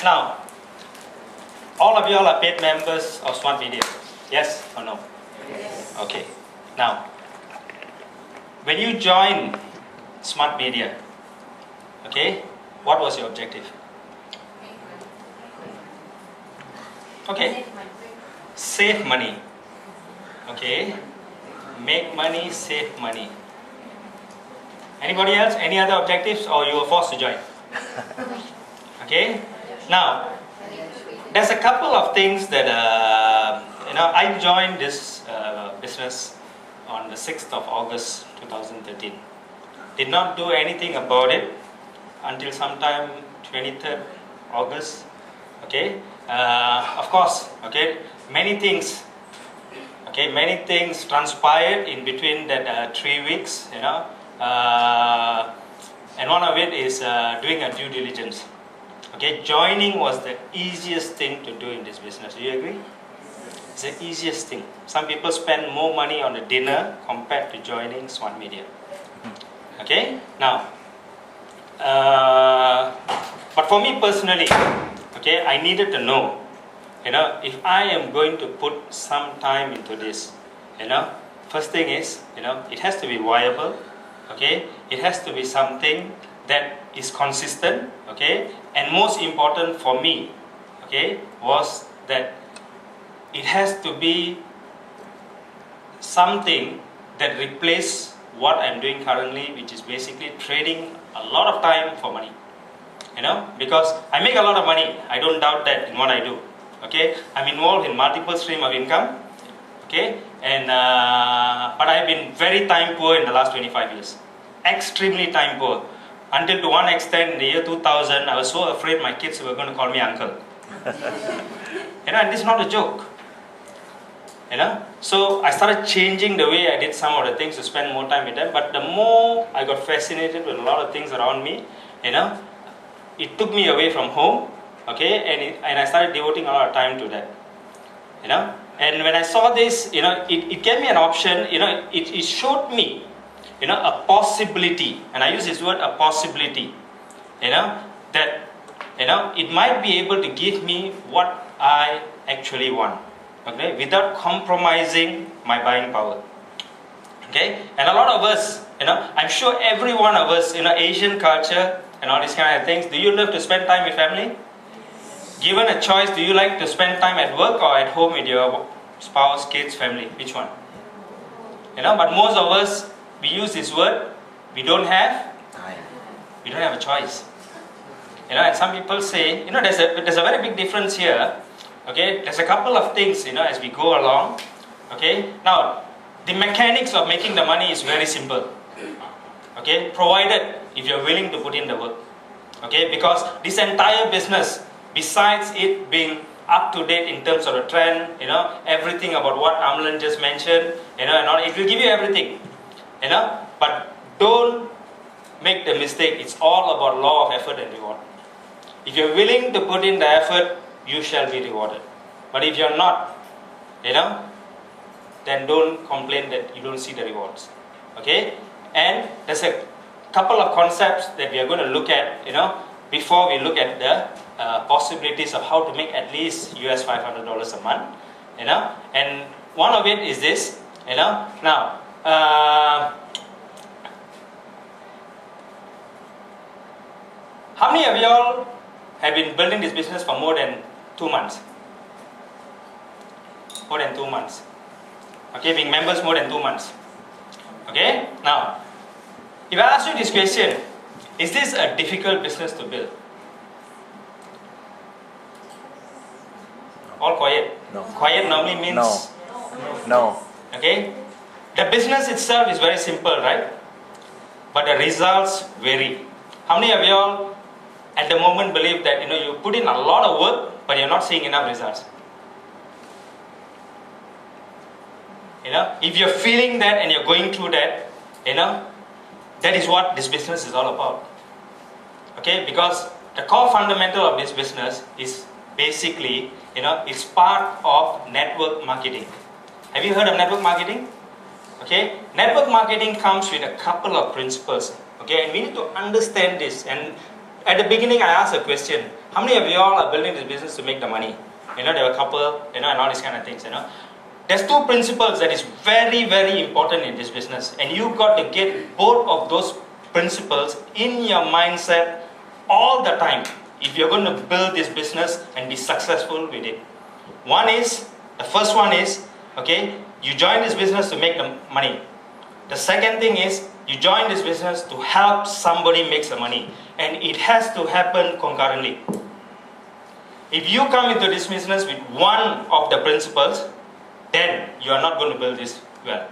Now, all of you all are paid members of Smart Media. Yes or no? Yes. Okay. Now, when you join Smart Media, okay, what was your objective? Okay. Save money. Okay. Make money, save money. Anybody else? Any other objectives, or you were forced to join? Okay. Now, there's a couple of things that I joined this business on the 6th of August 2013. Did not do anything about it until sometime 23rd August. Okay. Of course. Okay. Many things transpired in between that 3 weeks. And one of it is doing a due diligence. Okay, joining was the easiest thing to do in this business. Do you agree? It's the easiest thing. Some people spend more money on a dinner compared to joining Smart Media. Okay, now, but for me personally, okay, I needed to know, if I am going to put some time into this, first thing is, it has to be viable. Okay, it has to be something that is consistent. Okay, and most important for me, okay, was that it has to be something that replaces what I'm doing currently, which is basically trading a lot of time for money. Because I make a lot of money, I don't doubt that in what I do. Okay, I'm involved in multiple streams of income. Okay, and but I've been very time poor in the last 25 years. Extremely time poor. Until to one extent, in the year 2000, I was so afraid my kids were going to call me uncle. And this is not a joke. So I started changing the way I did some of the things to spend more time with them. But the more I got fascinated with a lot of things around me, it took me away from home. Okay, and I started devoting a lot of time to that. And when I saw this, it gave me an option. It showed me, a possibility, and I use this word, a possibility. That it might be able to give me what I actually want. Okay, without compromising my buying power. Okay, and a lot of us, I'm sure every one of us, Asian culture and all these kind of things. Do you love to spend time with family? Given a choice, do you like to spend time at work or at home with your spouse, kids, family? Which one? But most of us, we use this word, we don't have a choice. And some people say, there's a very big difference here. Okay, there's a couple of things, as we go along. Okay, now, the mechanics of making the money is very simple. Okay, provided if you're willing to put in the work. Okay, because this entire business, besides it being up to date in terms of the trend, everything about what Amlan just mentioned, and all, it will give you everything, but don't make the mistake. It's all about law of effort and reward. If you're willing to put in the effort, you shall be rewarded. But if you're not, then don't complain that you don't see the rewards. Okay, and there's a couple of concepts that we are going to look at, before we look at the possibilities of how to make at least US $500 a month, and one of it is this, now, how many of y'all have been building this business for more than 2 months? More than 2 months. Okay, being members more than 2 months. Okay, now, if I ask you this question, is this a difficult business to build? All quiet. No. Quiet normally means No. Okay, the business itself is very simple, right? But the results vary. How many of y'all at the moment believe that you put in a lot of work, but you're not seeing enough results? If you're feeling that and you're going through that, that is what this business is all about. Okay, because the core fundamental of this business is basically, it's part of network marketing. Have you heard of network marketing? Okay, network marketing comes with a couple of principles. Okay, and we need to understand this. And at the beginning I asked a question, how many of you all are building this business to make the money? You know, there were a couple, you know, and all these kind of things, you know. There's two principles that is very, very important in this business, and you got to get both of those principles in your mindset all the time if you're going to build this business and be successful with it. The first one is, okay, you join this business to make the money. The second thing is, you join this business to help somebody make some money, and it has to happen concurrently. If you come into this business with one of the principles, then you are not going to build this well.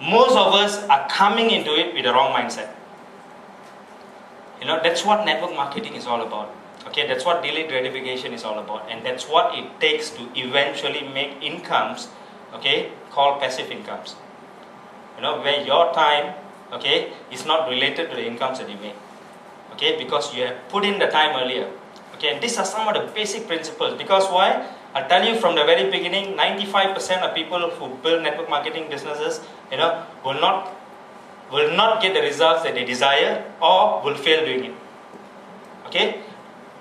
Most of us are coming into it with the wrong mindset. You know, that's what network marketing is all about. Okay, that's what delayed gratification is all about, and that's what it takes to eventually make incomes, okay, called passive incomes. You know, where your time, okay, is not related to the incomes that you make. Okay, because you have put in the time earlier. Okay, and these are some of the basic principles. Because why? I'll tell you from the very beginning, 95% of people who build network marketing businesses, you know, will not get the results that they desire, or will fail doing it. Okay?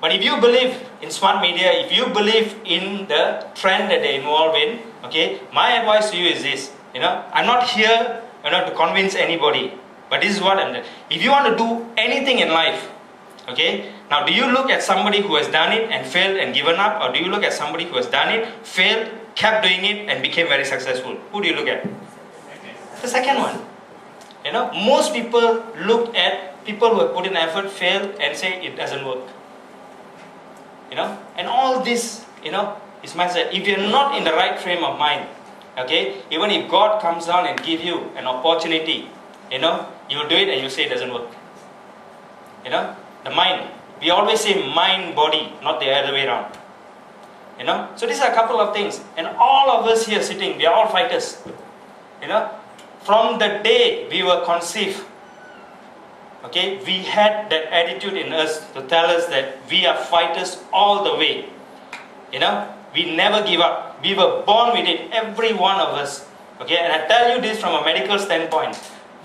But if you believe in smart media, if you believe in the trend that they involve in, okay, my advice to you is this, you know, I'm not here, you know, to convince anybody, but this is what I'm doing. If you want to do anything in life, okay, now do you look at somebody who has done it and failed and given up, or do you look at somebody who has done it, failed, kept doing it, and became very successful? Who do you look at? The second one. You know, most people look at people who have put in effort, failed, and say it doesn't work. You know, and all this, you know, is mindset. If you're not in the right frame of mind, okay, even if God comes down and give you an opportunity, you know, you do it and you say it doesn't work. You know, the mind. We always say mind, body, not the other way around. You know, so these are a couple of things, and all of us here sitting, we are all fighters. You know, from the day we were conceived, okay, we had that attitude in us to tell us that we are fighters all the way. You know, we never give up. We were born with it, every one of us. Okay, and I tell you this from a medical standpoint.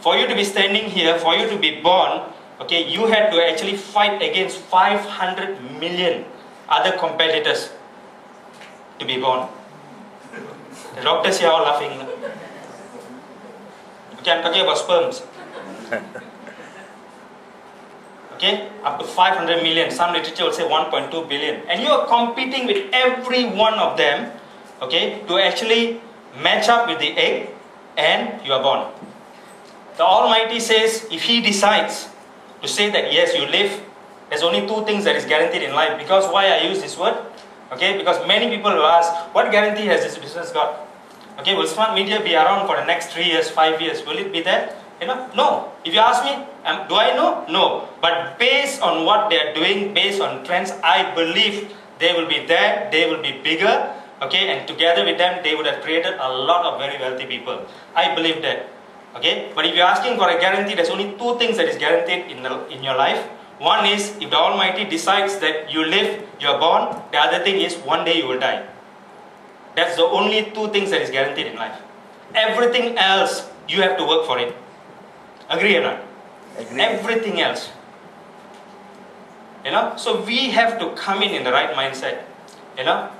For you to be standing here, for you to be born, okay, you had to actually fight against 500 million other competitors to be born. The doctors here are all laughing. Okay, I'm talking about sperms. Okay, up to 500 million. Some literature will say 1.2 billion. And you are competing with every one of them, okay, to actually match up with the egg, and you are born. The Almighty says, if He decides to say that yes, you live, there's only two things that is guaranteed in life. Because why I use this word? Okay, because many people will ask, what guarantee has this business got? Okay, will smart media be around for the next 3 years, 5 years? Will it be there? You know, no. If you ask me, do I know? No. But based on what they are doing, based on trends, I believe they will be there, they will be bigger, okay, and together with them, they would have created a lot of very wealthy people. I believe that. Okay, but if you're asking for a guarantee, there's only two things that is guaranteed in your life. One is, if the Almighty decides that you live, you're born. The other thing is, one day you will die. That's the only two things that is guaranteed in life. Everything else, you have to work for it. Agree or not? Agree. Everything else. You know, so we have to come in the right mindset. You know,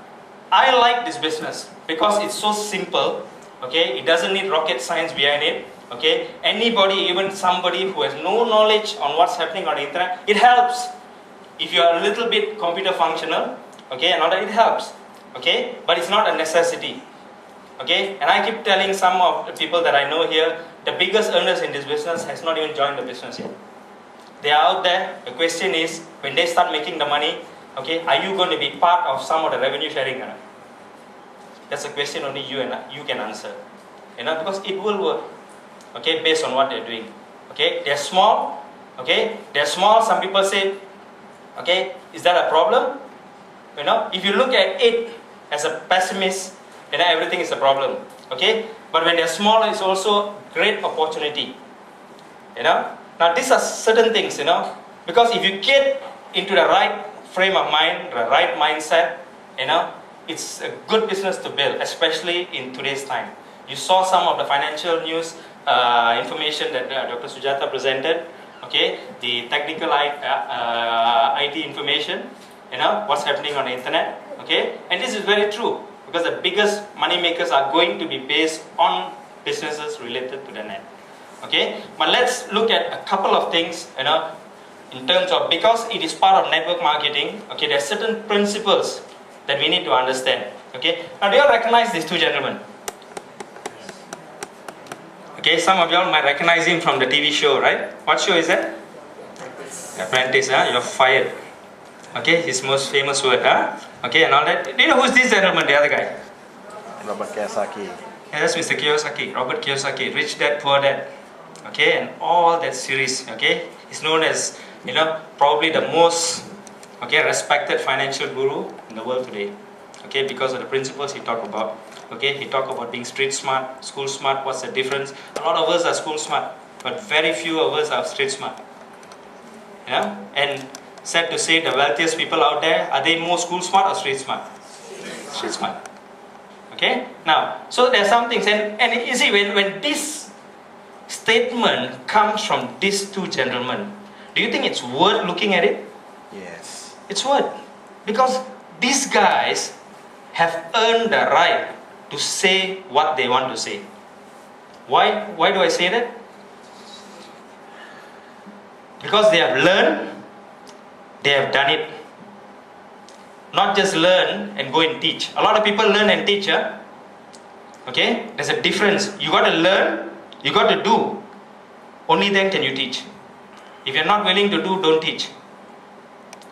I like this business because it's so simple. Okay, it doesn't need rocket science behind it. Okay, anybody, even somebody who has no knowledge on what's happening on the internet, it helps. If you are a little bit computer functional, okay, and all that, it helps. Okay, but it's not a necessity. Okay, and I keep telling some of the people that I know here, the biggest earners in this business has not even joined the business yet. They are out there. The question is, when they start making the money, okay, are you going to be part of some of the revenue sharing? That's a question only you can answer. You know, because it will work. Okay, based on what they're doing. Okay, they're small. Okay, they're small. Some people say, okay, is that a problem? You know, if you look at it as a pessimist, then everything is a problem. Okay, but when they're small, it's also great opportunity. You know, now these are certain things. You know, because if you get into the right frame of mind, the right mindset, you know, it's a good business to build, especially in today's time. You saw some of the financial news information that Dr. Sujata presented. okay, the technical IT information, what's happening on the internet, okay, and this is very true because the biggest money makers are going to be based on businesses related to the net, okay. But let's look at a couple of things, in terms of, because it is part of network marketing, okay, there are certain principles that we need to understand, okay. Now, do you all recognize these two gentlemen? Okay, some of you all might recognize him from the TV show, right? What show is that? Apprentice, You're fired. Okay, his most famous word, Okay, and all that. Do you know who's this gentleman, the other guy? Robert Kiyosaki. Yeah, that's Mr. Kiyosaki, Robert Kiyosaki, Rich Dad, Poor Dad. Okay, and all that series, okay? He's known as, probably the most, respected financial guru in the world today. Okay, because of the principles he talked about. Okay, he talked about being street smart, school smart. What's the difference? A lot of us are school smart, but very few of us are street smart. Yeah, and sad to say, the wealthiest people out there, are they more school smart or street smart? Street smart. Okay, now, so there are some things, and you see, when this statement comes from these two gentlemen, do you think it's worth looking at it? Yes. It's worth, because these guys have earned the right to say what they want to say. Why do I say that? Because they have learned, they have done it. Not just learn and go and teach. A lot of people learn and teach, okay? There's a difference. You got to learn, you got to do. Only then can you teach. If you're not willing to do, don't teach.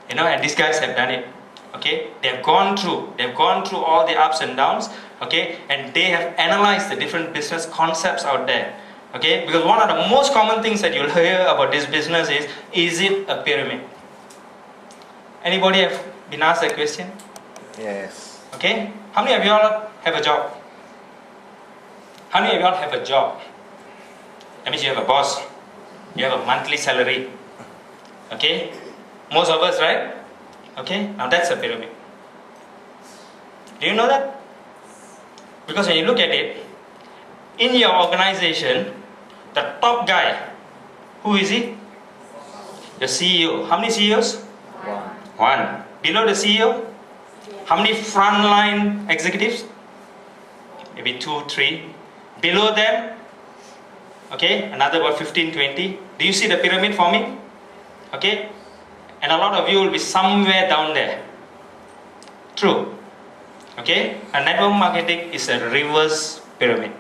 And these guys have done it. Okay, they've gone through all the ups and downs, okay, and they have analyzed the different business concepts out there, okay, because one of the most common things that you'll hear about this business is it a pyramid? Anybody have been asked that question? Yes. Okay, how many of you all have a job? How many of you all have a job? That means you have a boss, you have a monthly salary, okay, most of us, right? Okay, now that's a pyramid. Do you know that? Because when you look at it, in your organization, the top guy, who is he? The CEO. How many CEOs? One. Below the CEO, how many frontline executives? Maybe 2, 3. Below them, okay, another about 15, 20. Do you see the pyramid forming? Okay, and a lot of you will be somewhere down there. True. Okay, and network marketing is a reverse pyramid.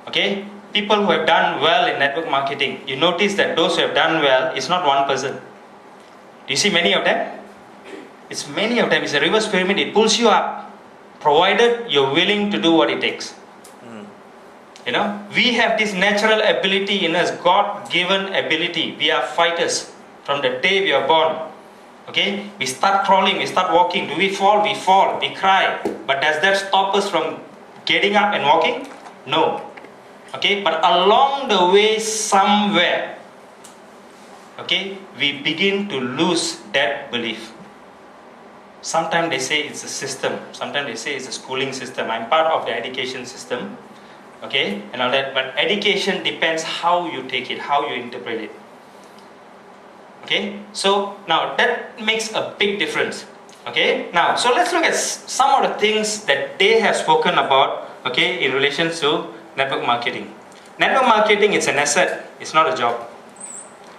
Okay, people who have done well in network marketing, you notice that those who have done well is not one person. Do you see many of them? It's many of them. It's a reverse pyramid. It pulls you up, provided you're willing to do what it takes. We have this natural ability in us, God-given ability. We are fighters from the day we are born. Okay, we start crawling, we start walking. Do we fall? We fall, we cry. But does that stop us from getting up and walking? No. Okay, but along the way somewhere, okay, we begin to lose that belief. Sometimes they say it's a system. Sometimes they say it's a schooling system. I'm part of the education system. Okay, and all that. But education depends how you take it, how you interpret it. Okay, so now that makes a big difference. Okay, now so let's look at some of the things that they have spoken about, okay, in relation to network marketing. Network marketing is an asset, it's not a job.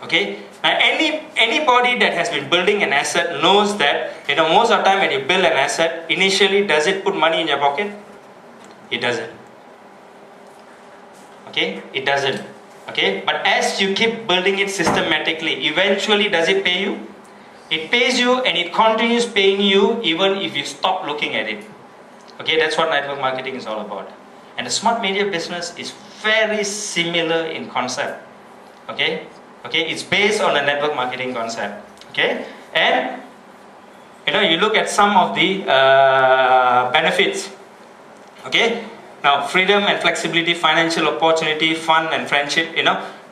Okay, now anybody that has been building an asset knows that most of the time when you build an asset, initially does it put money in your pocket? It doesn't. Okay, it doesn't. Okay, but as you keep building it systematically, eventually does it pay you? It pays you, and it continues paying you even if you stop looking at it. Okay, that's what network marketing is all about. And the smart media business is very similar in concept. Okay, it's based on the network marketing concept. Okay, and you look at some of the benefits. Okay. Now, freedom and flexibility, financial opportunity, fun and friendship,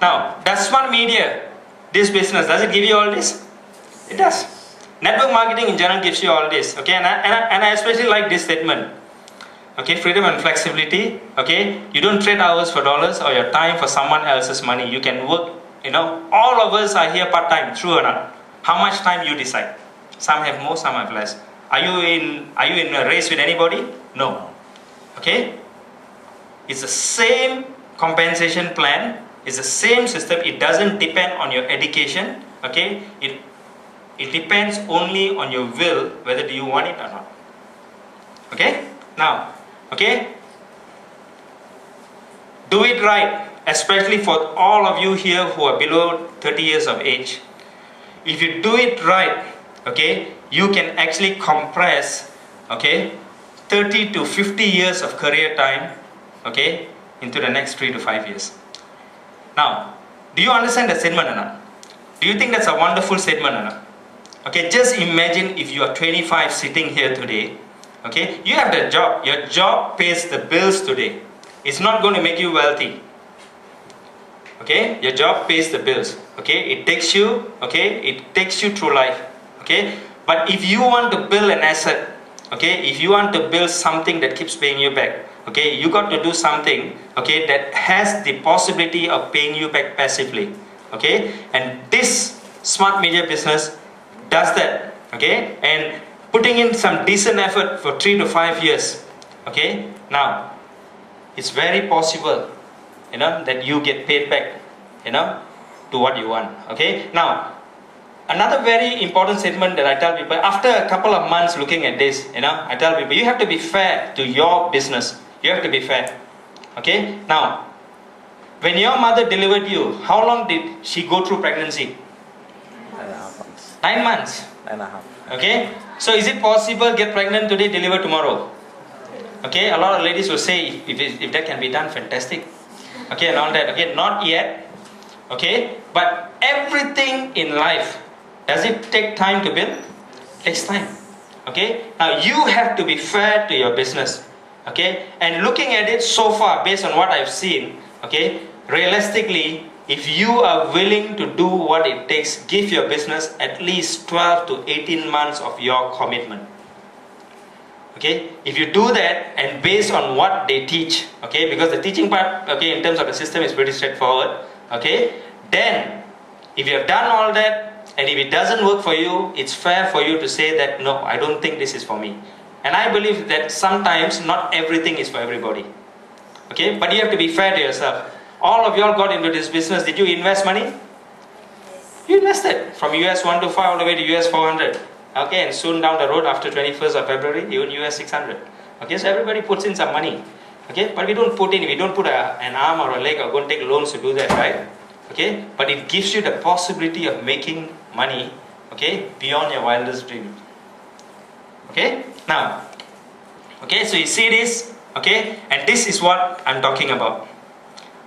Now, does smart media, this business, does it give you all this? It does. Network marketing in general gives you all this, okay? And I especially like this statement. Okay, freedom and flexibility, okay? You don't trade hours for dollars or your time for someone else's money. You can work, all of us are here part-time, true or not? How much time you decide? Some have more, some have less. Are you in a race with anybody? No. Okay? It's the same compensation plan. It's the same system. It doesn't depend on your education. Okay? It depends only on your will, whether do you want it or not. Okay? Now, okay? Do it right, especially for all of you here who are below 30 years of age. If you do it right, okay, you can actually compress, okay, 30 to 50 years of career time, okay, into the next 3 to 5 years. Now, do you understand that statement or not? Do you think that's a wonderful statement or not? Okay, just imagine if you are 25 sitting here today, okay, you have the job, your job pays the bills today. It's not going to make you wealthy. Okay, your job pays the bills. Okay, it takes you through life. Okay, but if you want to build an asset, okay, if you want to build something that keeps paying you back, okay, you got to do something, okay, that has the possibility of paying you back passively. Okay, and this smart media business does that. Okay, and putting in some decent effort for 3 to 5 years. Okay, now it's very possible, that you get paid back, to what you want. Okay, now another very important statement that I tell people after a couple of months looking at this, I tell people you have to be fair to your business. You have to be fair. Okay, now when your mother delivered you, how long did she go through pregnancy? 9.5 months. 9 months. 9.5. Okay, so is it possible get pregnant today, deliver tomorrow? Okay, a lot of ladies will say if that can be done, fantastic. Okay, and all that. Okay, not yet. Okay, but everything in life, does it take time to build? It takes time. Okay, now you have to be fair to your business. Okay, and looking at it so far, based on what I've seen, okay, realistically, if you are willing to do what it takes, give your business at least 12 to 18 months of your commitment. Okay, if you do that and based on what they teach, okay, because the teaching part, okay, in terms of the system is pretty straightforward, okay, then if you have done all that and if it doesn't work for you, it's fair for you to say that no, I don't think this is for me. And I believe that sometimes not everything is for everybody. Okay, but you have to be fair to yourself. All of y'all got into this business. Did you invest money? You invested from US 125 all the way to US 400. Okay, and soon down the road after 21st of February, even US 600. Okay, so everybody puts in some money. Okay, but we don't put an arm or a leg or go and take loans to do that, right? Okay, but it gives you the possibility of making money, okay, beyond your wildest dream. Okay, now, okay, so you see this, okay, and this is what I'm talking about.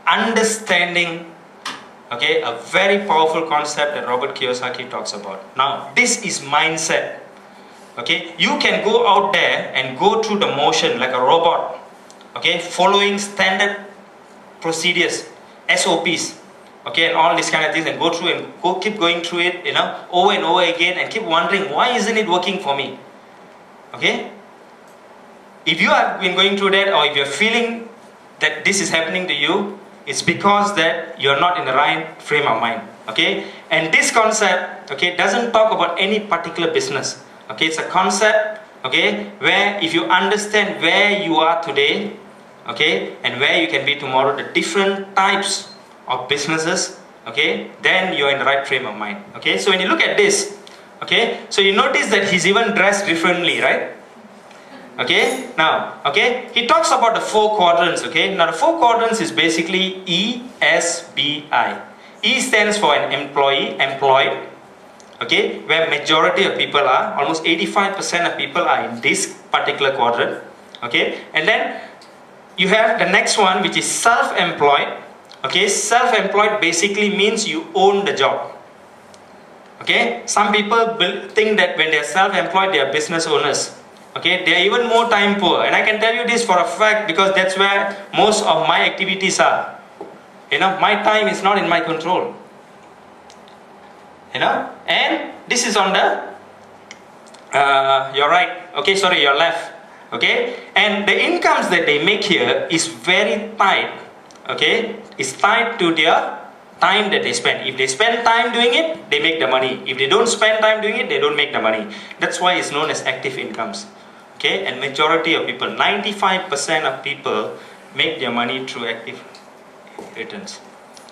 Understanding, okay, a very powerful concept that Robert Kiyosaki talks about. Now, this is mindset. Okay, you can go out there and go through the motion like a robot, okay, following standard procedures, SOPs, okay, and all these kind of things, and go through and keep going through it, over and over again, and keep wondering why isn't it working for me? Okay, if you have been going through that, or if you're feeling that this is happening to you, it's because that you're not in the right frame of mind. Okay, and this concept, okay, doesn't talk about any particular business. Okay, it's a concept, okay, where if you understand where you are today, okay, and where you can be tomorrow, the different types of businesses, okay, then you're in the right frame of mind. Okay, so when you look at this, okay, so you notice that he's even dressed differently, right? Okay, now, okay, he talks about the 4 quadrants, okay. Now the 4 quadrants is basically ESBI. E stands for an employed, okay, where majority of people are, almost 85% of people are in this particular quadrant, okay. And then you have the next one, which is self-employed. Okay, self-employed basically means you own the job. Okay, some people think that when they are self-employed, they are business owners. Okay, they are even more time poor, and I can tell you this for a fact because that's where most of my activities are. My time is not in my control. And this is on the your right. Okay, sorry, your left. Okay, and the incomes that they make here is very tight. Okay, it's tied to their time that they spend. If they spend time doing it, they make the money. If they don't spend time doing it, they don't make the money. That's why it's known as active incomes. Okay, and majority of people, 95% of people make their money through active returns.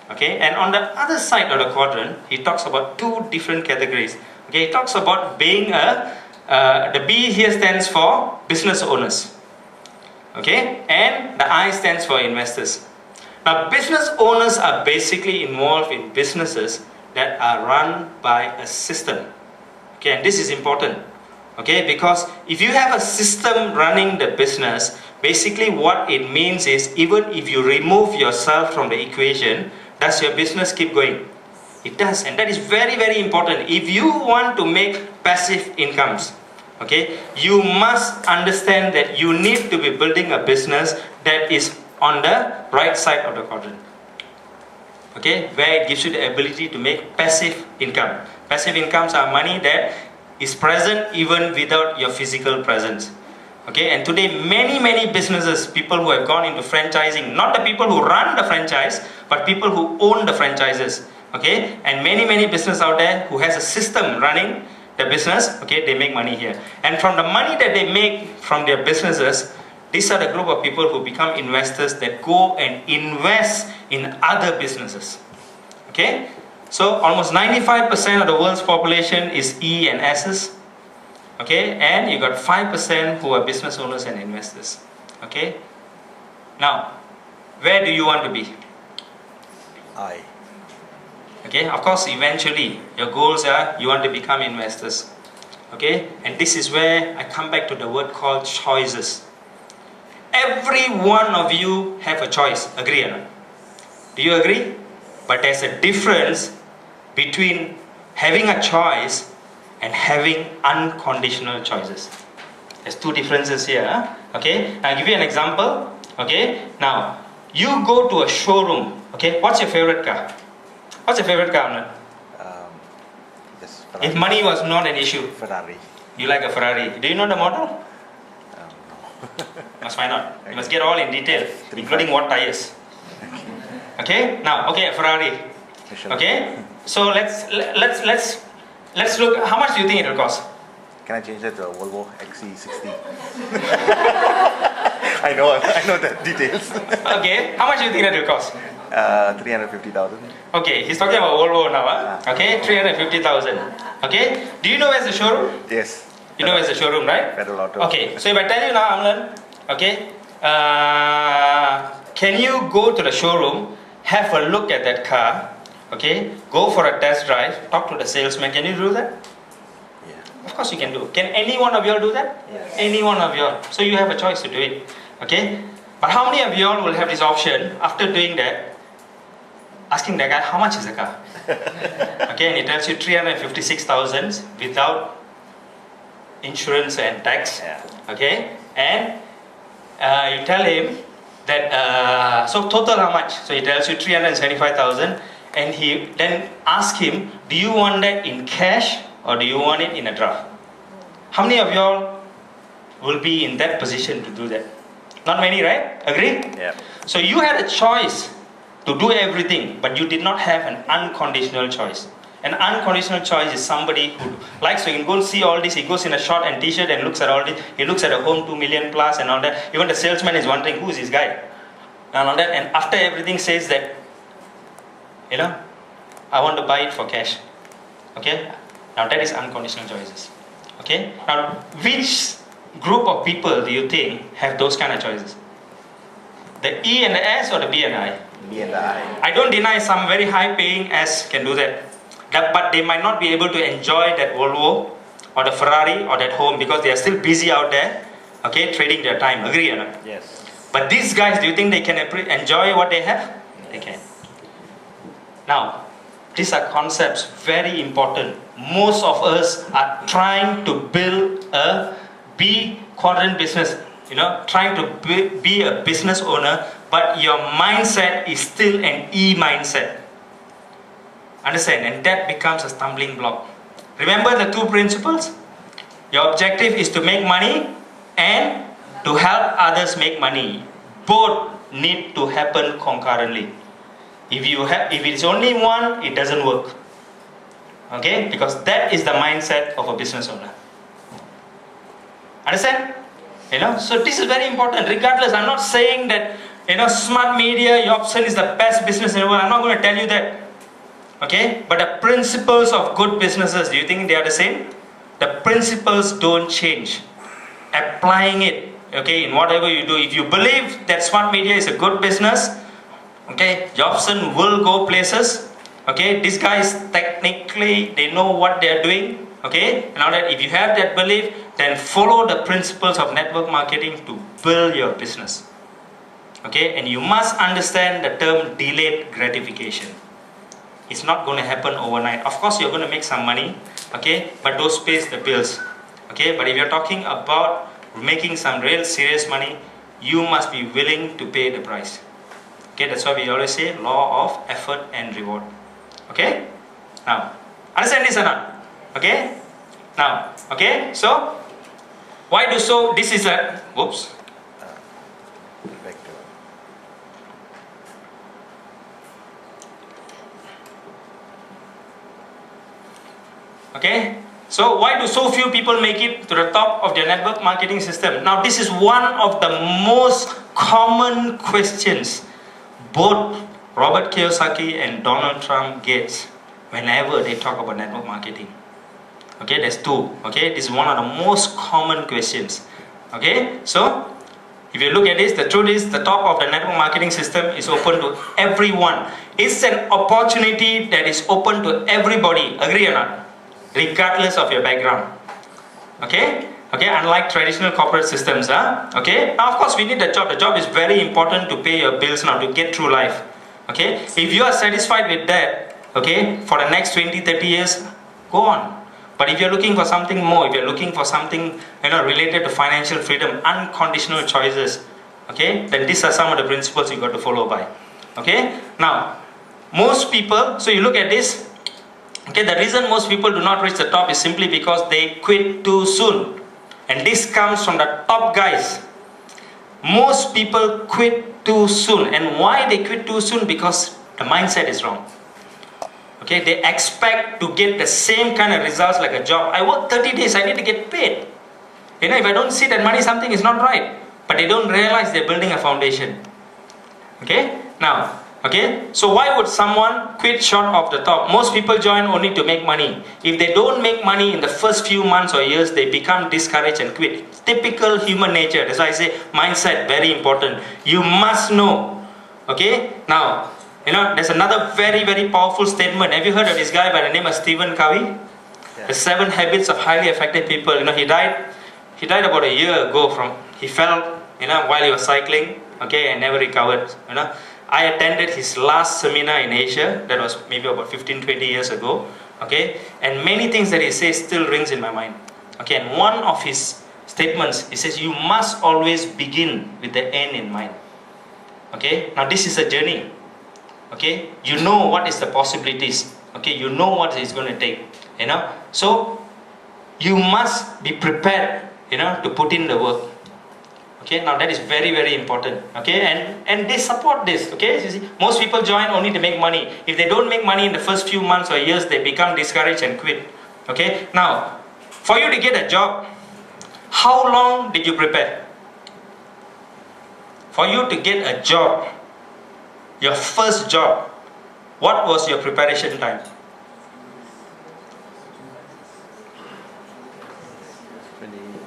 Okay, and on the other side of the quadrant, he talks about two different categories. Okay, he talks about being the B here stands for business owners. Okay, and the I stands for investors. Now, business owners are basically involved in businesses that are run by a system. Okay, and this is important. Okay, because if you have a system running the business, basically what it means is even if you remove yourself from the equation, does your business keep going? It does, and that is very, very important. If you want to make passive incomes, okay, you must understand that you need to be building a business that is on the right side of the quadrant. Okay, where it gives you the ability to make passive income. Passive incomes are money that is present even without your physical presence. Okay, and today many businesses, people who have gone into franchising, not the people who run the franchise, but people who own the franchises. Okay, and many businesses out there who has a system running the business, okay, they make money here. And from the money that they make from their businesses, these are the group of people who become investors that go and invest in other businesses. Okay, so almost 95% of the world's population is E and S's. Okay, and you got 5% who are business owners and investors. Okay, now where do you want to be? I. Okay, of course, eventually your goals are you want to become investors. Okay, and this is where I come back to the word called choices. Every one of you have a choice. Agree or not? Do you agree? But there's a difference between having a choice and having unconditional choices. There's two differences here. Huh? Okay, I'll give you an example. Okay, now you go to a showroom. Okay, what's your favorite car? What's your favorite car, Amnan? If money was not an issue. Ferrari. You like a Ferrari. Do you know the model? No. Must find out. You must get all in detail, including what tires. Okay. Now, okay, a Ferrari. Okay. So let's look. How much do you think it will cost? Can I change that to a Volvo XC60? I know the details. Okay. How much do you think that will cost? 350,000. Okay, he's talking about Volvo now. Huh? Okay, 350,000. Okay. Do you know where's the showroom? Yes. You know where's the showroom, right? Federal Auto. Okay. So if I tell you now, Amlan, okay, can you go to the showroom, have a look at that car, okay, go for a test drive, talk to the salesman. Can you do that? Yeah. Of course you can do. Can any one of you all do that? Yes. Any one of you all. So you have a choice to do it. Okay? But how many of you all will have this option after doing that? Asking the guy, how much is the car? Okay, and he tells you 356,000 without insurance and tax. Yeah. Okay, and you tell him that, so total how much? So he tells you 375,000, and he then asks him, do you want that in cash or do you want it in a draft? How many of y'all will be in that position to do that? Not many, right? Agree? Yeah. So you had a choice to do everything, but you did not have an unconditional choice. An unconditional choice is somebody who likes to go and see all this. He goes in a short and t-shirt and looks at all this. He looks at a home 2 million plus and all that. Even the salesman is wondering, who is this guy? And all that. And after everything says that, you know, I want to buy it for cash. Okay? Now that is unconditional choices. Okay? Now, which group of people do you think have those kind of choices? The E and the S or the B and I? B and the I. I don't deny some very high paying S can do that. But they might not be able to enjoy that Volvo or the Ferrari or that home because they are still busy out there, okay, trading their time. Agree or not? Yes. But these guys, do you think they can enjoy what they have? They can. Now, these are concepts very important. Most of us are trying to build a B quadrant business, you know, trying to be a business owner, but your mindset is still an E mindset. Understand? And that becomes a stumbling block. Remember the two principles? Your objective is to make money and to help others make money. Both need to happen concurrently. If it's only one, it doesn't work. Okay, because that is the mindset of a business owner. Understand? So this is very important. Regardless, I'm not saying that smart media, Yobson is the best business in the world. I'm not going to tell you that. Okay, but the principles of good businesses, do you think they are the same? The principles don't change. Applying it, okay, in whatever you do. If you believe that smart media is a good business, okay, Jobson will go places. Okay, these guys technically they know what they are doing. Okay, now that if you have that belief, then follow the principles of network marketing to build your business. Okay, and you must understand the term delayed gratification. It's not going to happen overnight. Of course, you're going to make some money, okay, but those pays the bills. Okay, but if you're talking about making some real serious money, you must be willing to pay the price. Okay, that's why we always say law of effort and reward. Okay, now understand this or not? Okay, now, okay, so why do so? This is a whoops. Okay, so why do so few people make it to the top of their network marketing system? Now this is one of the most common questions both Robert Kiyosaki and Donald Trump gets whenever they talk about network marketing. Okay, there's two. Okay, this is one of the most common questions. Okay, so if you look at this, the truth is the top of the network marketing system is open to everyone. It's an opportunity that is open to everybody. Agree or not? Regardless of your background. Okay? Okay, unlike traditional corporate systems, okay? Now of course we need the job. The job is very important to pay your bills now, to get through life. Okay? If you are satisfied with that, okay, for the next 20, 30 years, go on. But if you're looking for something more, if you're looking for something related to financial freedom, unconditional choices, okay, then these are some of the principles you got to follow by. Okay? Now, most people, so you look at this. Okay, the reason most people do not reach the top is simply because they quit too soon. And this comes from the top guys. Most people quit too soon. And why they quit too soon? Because the mindset is wrong. Okay, they expect to get the same kind of results like a job. I work 30 days, I need to get paid. If I don't see that money, something is not right. But they don't realize they're building a foundation. Okay, now, okay, so why would someone quit short of the top? Most people join only to make money. If they don't make money in the first few months or years, they become discouraged and quit. Typical human nature. That's why I say mindset, very important. You must know. Okay, now, there's another very, very powerful statement. Have you heard of this guy by the name of Stephen Covey? Yeah. The 7 Habits of Highly Effective People. He died about a year ago he fell, while he was cycling, okay, and never recovered, I attended his last seminar in Asia. That was maybe about 15, 20 years ago. Okay, and many things that he says still rings in my mind. Okay, and one of his statements, he says, you must always begin with the end in mind. Okay, now this is a journey. Okay, you know what is the possibilities. Okay, you know what it's going to take. So you must be prepared, to put in the work. Okay, now that is very, very important. Okay, and they support this. Okay, you see, most people join only to make money. If they don't make money in the first few months or years, they become discouraged and quit. Okay, now for you to get a job, how long did you prepare? For you to get a job, your first job, what was your preparation time?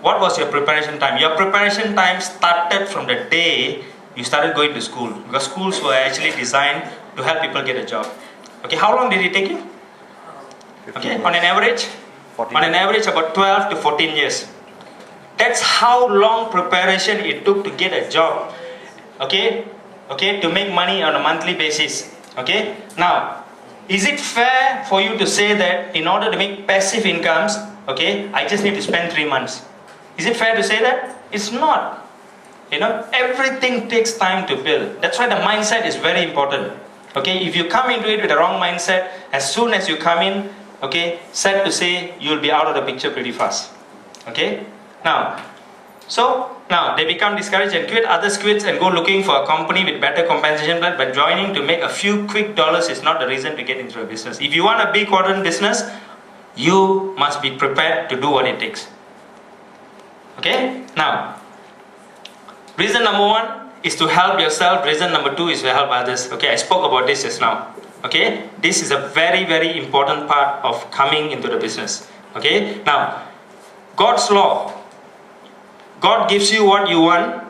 What was your preparation time? Your preparation time started from the day you started going to school, because schools were actually designed to help people get a job. Okay, how long did it take you? Okay, on an average? On an average about 12 to 14 years. That's how long preparation it took to get a job. Okay, to make money on a monthly basis. Okay, now, is it fair for you to say that in order to make passive incomes, okay, I just need to spend 3 months? Is it fair to say that? It's not. Everything takes time to build. That's why the mindset is very important. Okay, if you come into it with the wrong mindset, as soon as you come in, okay, sad to say, you'll be out of the picture pretty fast. Okay, now, So now they become discouraged and quit. Others quit and go looking for a company with better compensation plan. But joining to make a few quick dollars is not the reason to get into a business. If you want a big quadrant business, you must be prepared to do what it takes. Okay? Now, reason number one is to help yourself. Reason number two is to help others. Okay, I spoke about this just now. Okay, this is a very, very important part of coming into the business. Okay, now, God's law. God gives you what you want,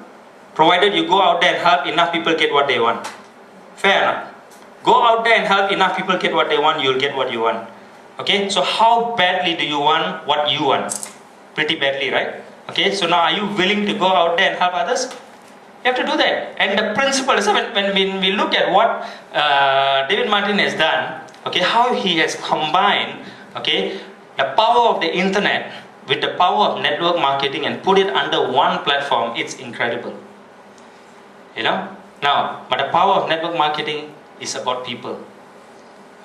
provided you go out there and help enough people get what they want. Fair enough. Go out there and help enough people get what they want, you'll get what you want. Okay, so how badly do you want what you want? Pretty badly, right? Okay, so now are you willing to go out there and help others? You have to do that. And the principle is, when we look at what David Martin has done, okay, how he has combined, okay, the power of the internet with the power of network marketing and put it under one platform, it's incredible. You know? Now, but the power of network marketing is about people.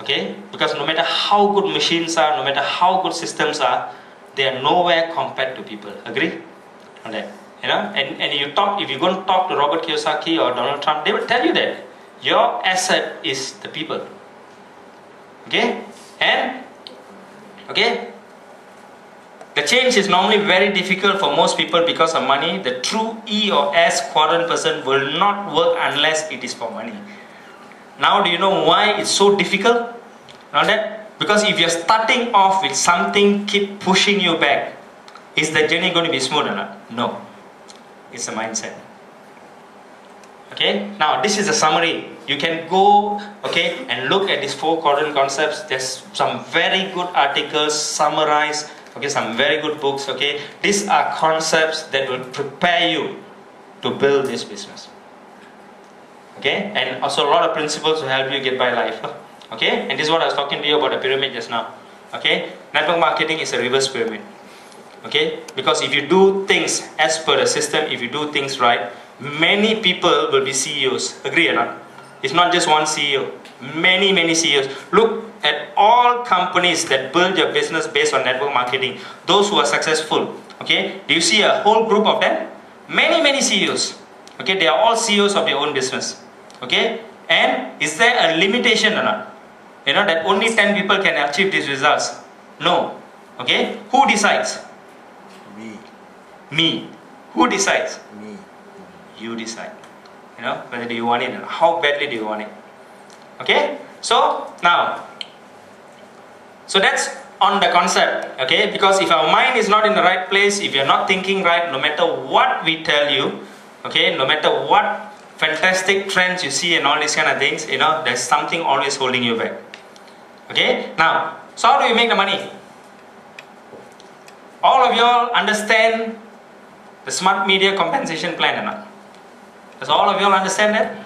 Okay? Because no matter how good machines are, no matter how good systems are, they are nowhere compared to people. Agree on that? You know? And if you go and talk to Robert Kiyosaki or Donald Trump, they will tell you that your asset is the people. Okay? And okay? The change is normally very difficult for most people because of money. The true E or S quadrant person will not work unless it is for money. Now do you know why it's so difficult? Now that, because if you're starting off with something keep pushing you back, is the journey going to be smooth or not? No. It's a mindset. Okay, now this is a summary. You can go, okay, and look at these 4 quadrant concepts. There's some very good articles summarized, okay, some very good books, okay. These are concepts that will prepare you to build this business. Okay, and also a lot of principles to help you get by life. Okay, and this is what I was talking to you about the pyramid just now. Okay, network marketing is a reverse pyramid. Okay, because if you do things as per the system, if you do things right, many people will be CEOs. Agree or not? It's not just one CEO. Many CEOs. Look at all companies that build your business based on network marketing. Those who are successful. Okay, do you see a whole group of them? Many CEOs. Okay, they are all CEOs of their own business. Okay, and is there a limitation or not? You know that only 10 people can achieve these results? No. Okay, who decides? Me. Who decides? Me. You decide. You know, whether do you want it or not. How badly do you want it? Okay, so now, so that's on the concept. Okay, because if our mind is not in the right place, if you're not thinking right, no matter what we tell you, okay, no matter what fantastic trends you see and all these kind of things, you know, there's something always holding you back. Okay, now, so how do you make the money? All of you all understand the smart media compensation plan or not? Does all of you all understand that?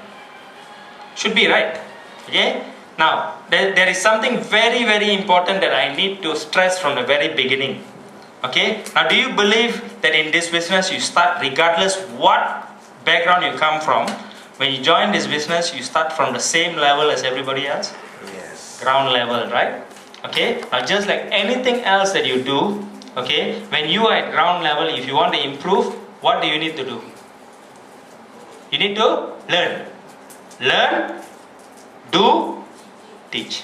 Should be, right? Okay, now there is something very important that I need to stress from the very beginning. Okay, now do you believe that in this business you start regardless what background you come from? When you join this business, you start from the same level as everybody else? Yes. Ground level, right? Okay, now just like anything else that you do, okay, when you are at ground level, if you want to improve, what do you need to do? You need to learn. Learn, do, teach.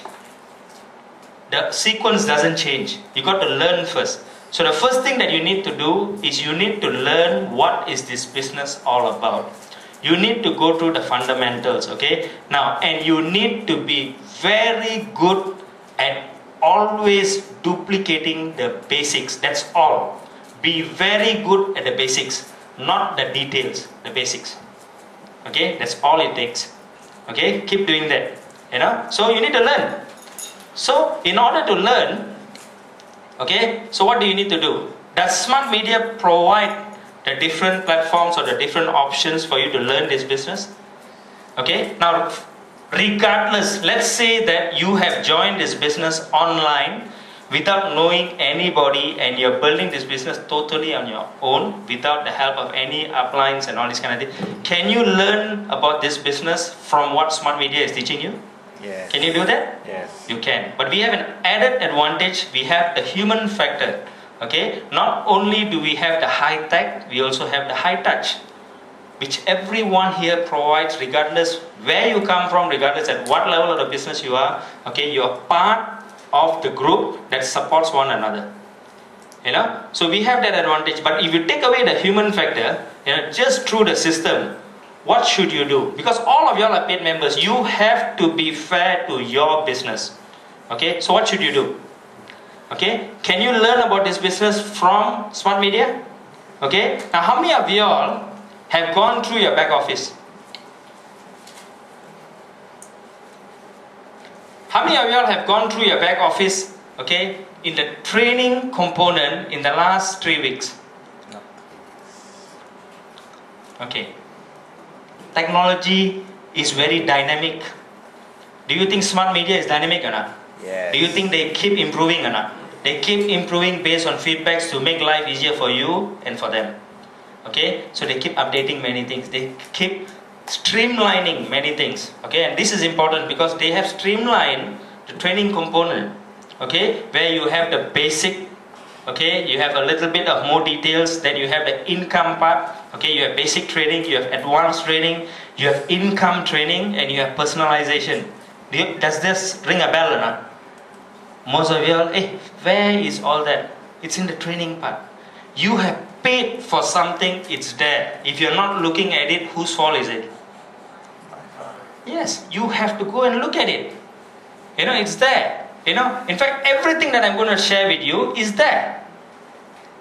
The sequence doesn't change. You got to learn first. So the first thing that you need to do is you need to learn what is this business all about. You need to go through the fundamentals, okay? Now, and you need to be very good at always duplicating the basics. That's all. Be very good at the basics, not the details, the basics. Okay, that's all it takes. Okay, keep doing that. You know, so you need to learn. So in order to learn, okay, so what do you need to do? Does smart media provide the different platforms or the different options for you to learn this business? Okay, now regardless, let's say that you have joined this business online without knowing anybody and you're building this business totally on your own without the help of any uplines and all this kind of thing. Can you learn about this business from what smart media is teaching you? Yes. Can you do that? Yes. You can. But we have an added advantage. We have the human factor. Okay, not only do we have the high tech, we also have the high touch, which everyone here provides, regardless where you come from, regardless at what level of the business you are. Okay, you are part of the group that supports one another. So we have that advantage. But if you take away the human factor, just through the system, what should you do? Because all of y'all are paid members, you have to be fair to your business. Okay, so what should you do? Okay, can you learn about this business from Smart Media? Okay, now how many of y'all have gone through your back office? How many of y'all have gone through your back office, okay, in the training component in the last 3 weeks? No. Okay. Technology is very dynamic. Do you think Smart Media is dynamic or not? Yes. Do you think they keep improving or not? They keep improving based on feedbacks to make life easier for you and for them. Okay, so they keep updating many things. They keep streamlining many things. Okay, and this is important because they have streamlined the training component. Okay, where you have the basic. Okay, you have a little bit of more details. Then you have the income part. Okay, you have basic training, you have advanced training, you have income training, and you have personalization. Does this ring a bell or not? Most of you all, where is all that? It's in the training part. You have paid for something, it's there. If you're not looking at it, whose fault is it? Yes, you have to go and look at it. It's there. In fact, everything that I'm going to share with you is there.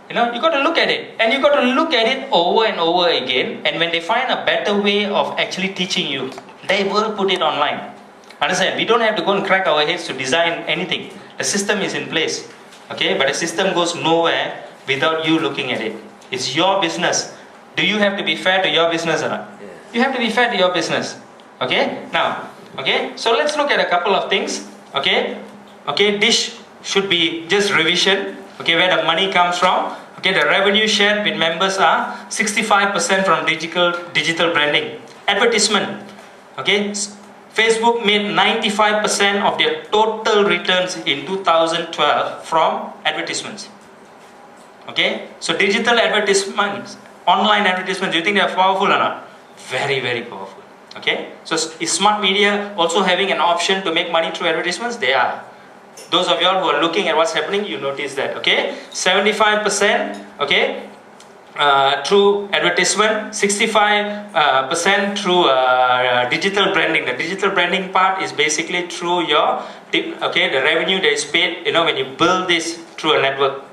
You got to look at it. And you got to look at it over and over again. And when they find a better way of actually teaching you, they will put it online. Understand? We don't have to go and crack our heads to design anything. The system is in place. Okay? But the system goes nowhere without you looking at it. It's your business. Do you have to be fair to your business or not? Yes. You have to be fair to your business. Okay? Now, okay? So let's look at a couple of things. Okay? Okay, this should be just revision. Okay, where the money comes from. Okay, the revenue shared with members are 65% from digital branding. Advertisement. Okay, Facebook made 95% of their total returns in 2012 from advertisements. Okay, so digital advertisements, online advertisements, do you think they are powerful or not? Very, very powerful. Okay, so is Smart Media also having an option to make money through advertisements? They are. Those of y'all who are looking at what's happening, you notice that. Okay, 75%. Okay, through advertisement, 65% through digital branding. The digital branding part is basically through your the revenue that is paid. When you build this through a network.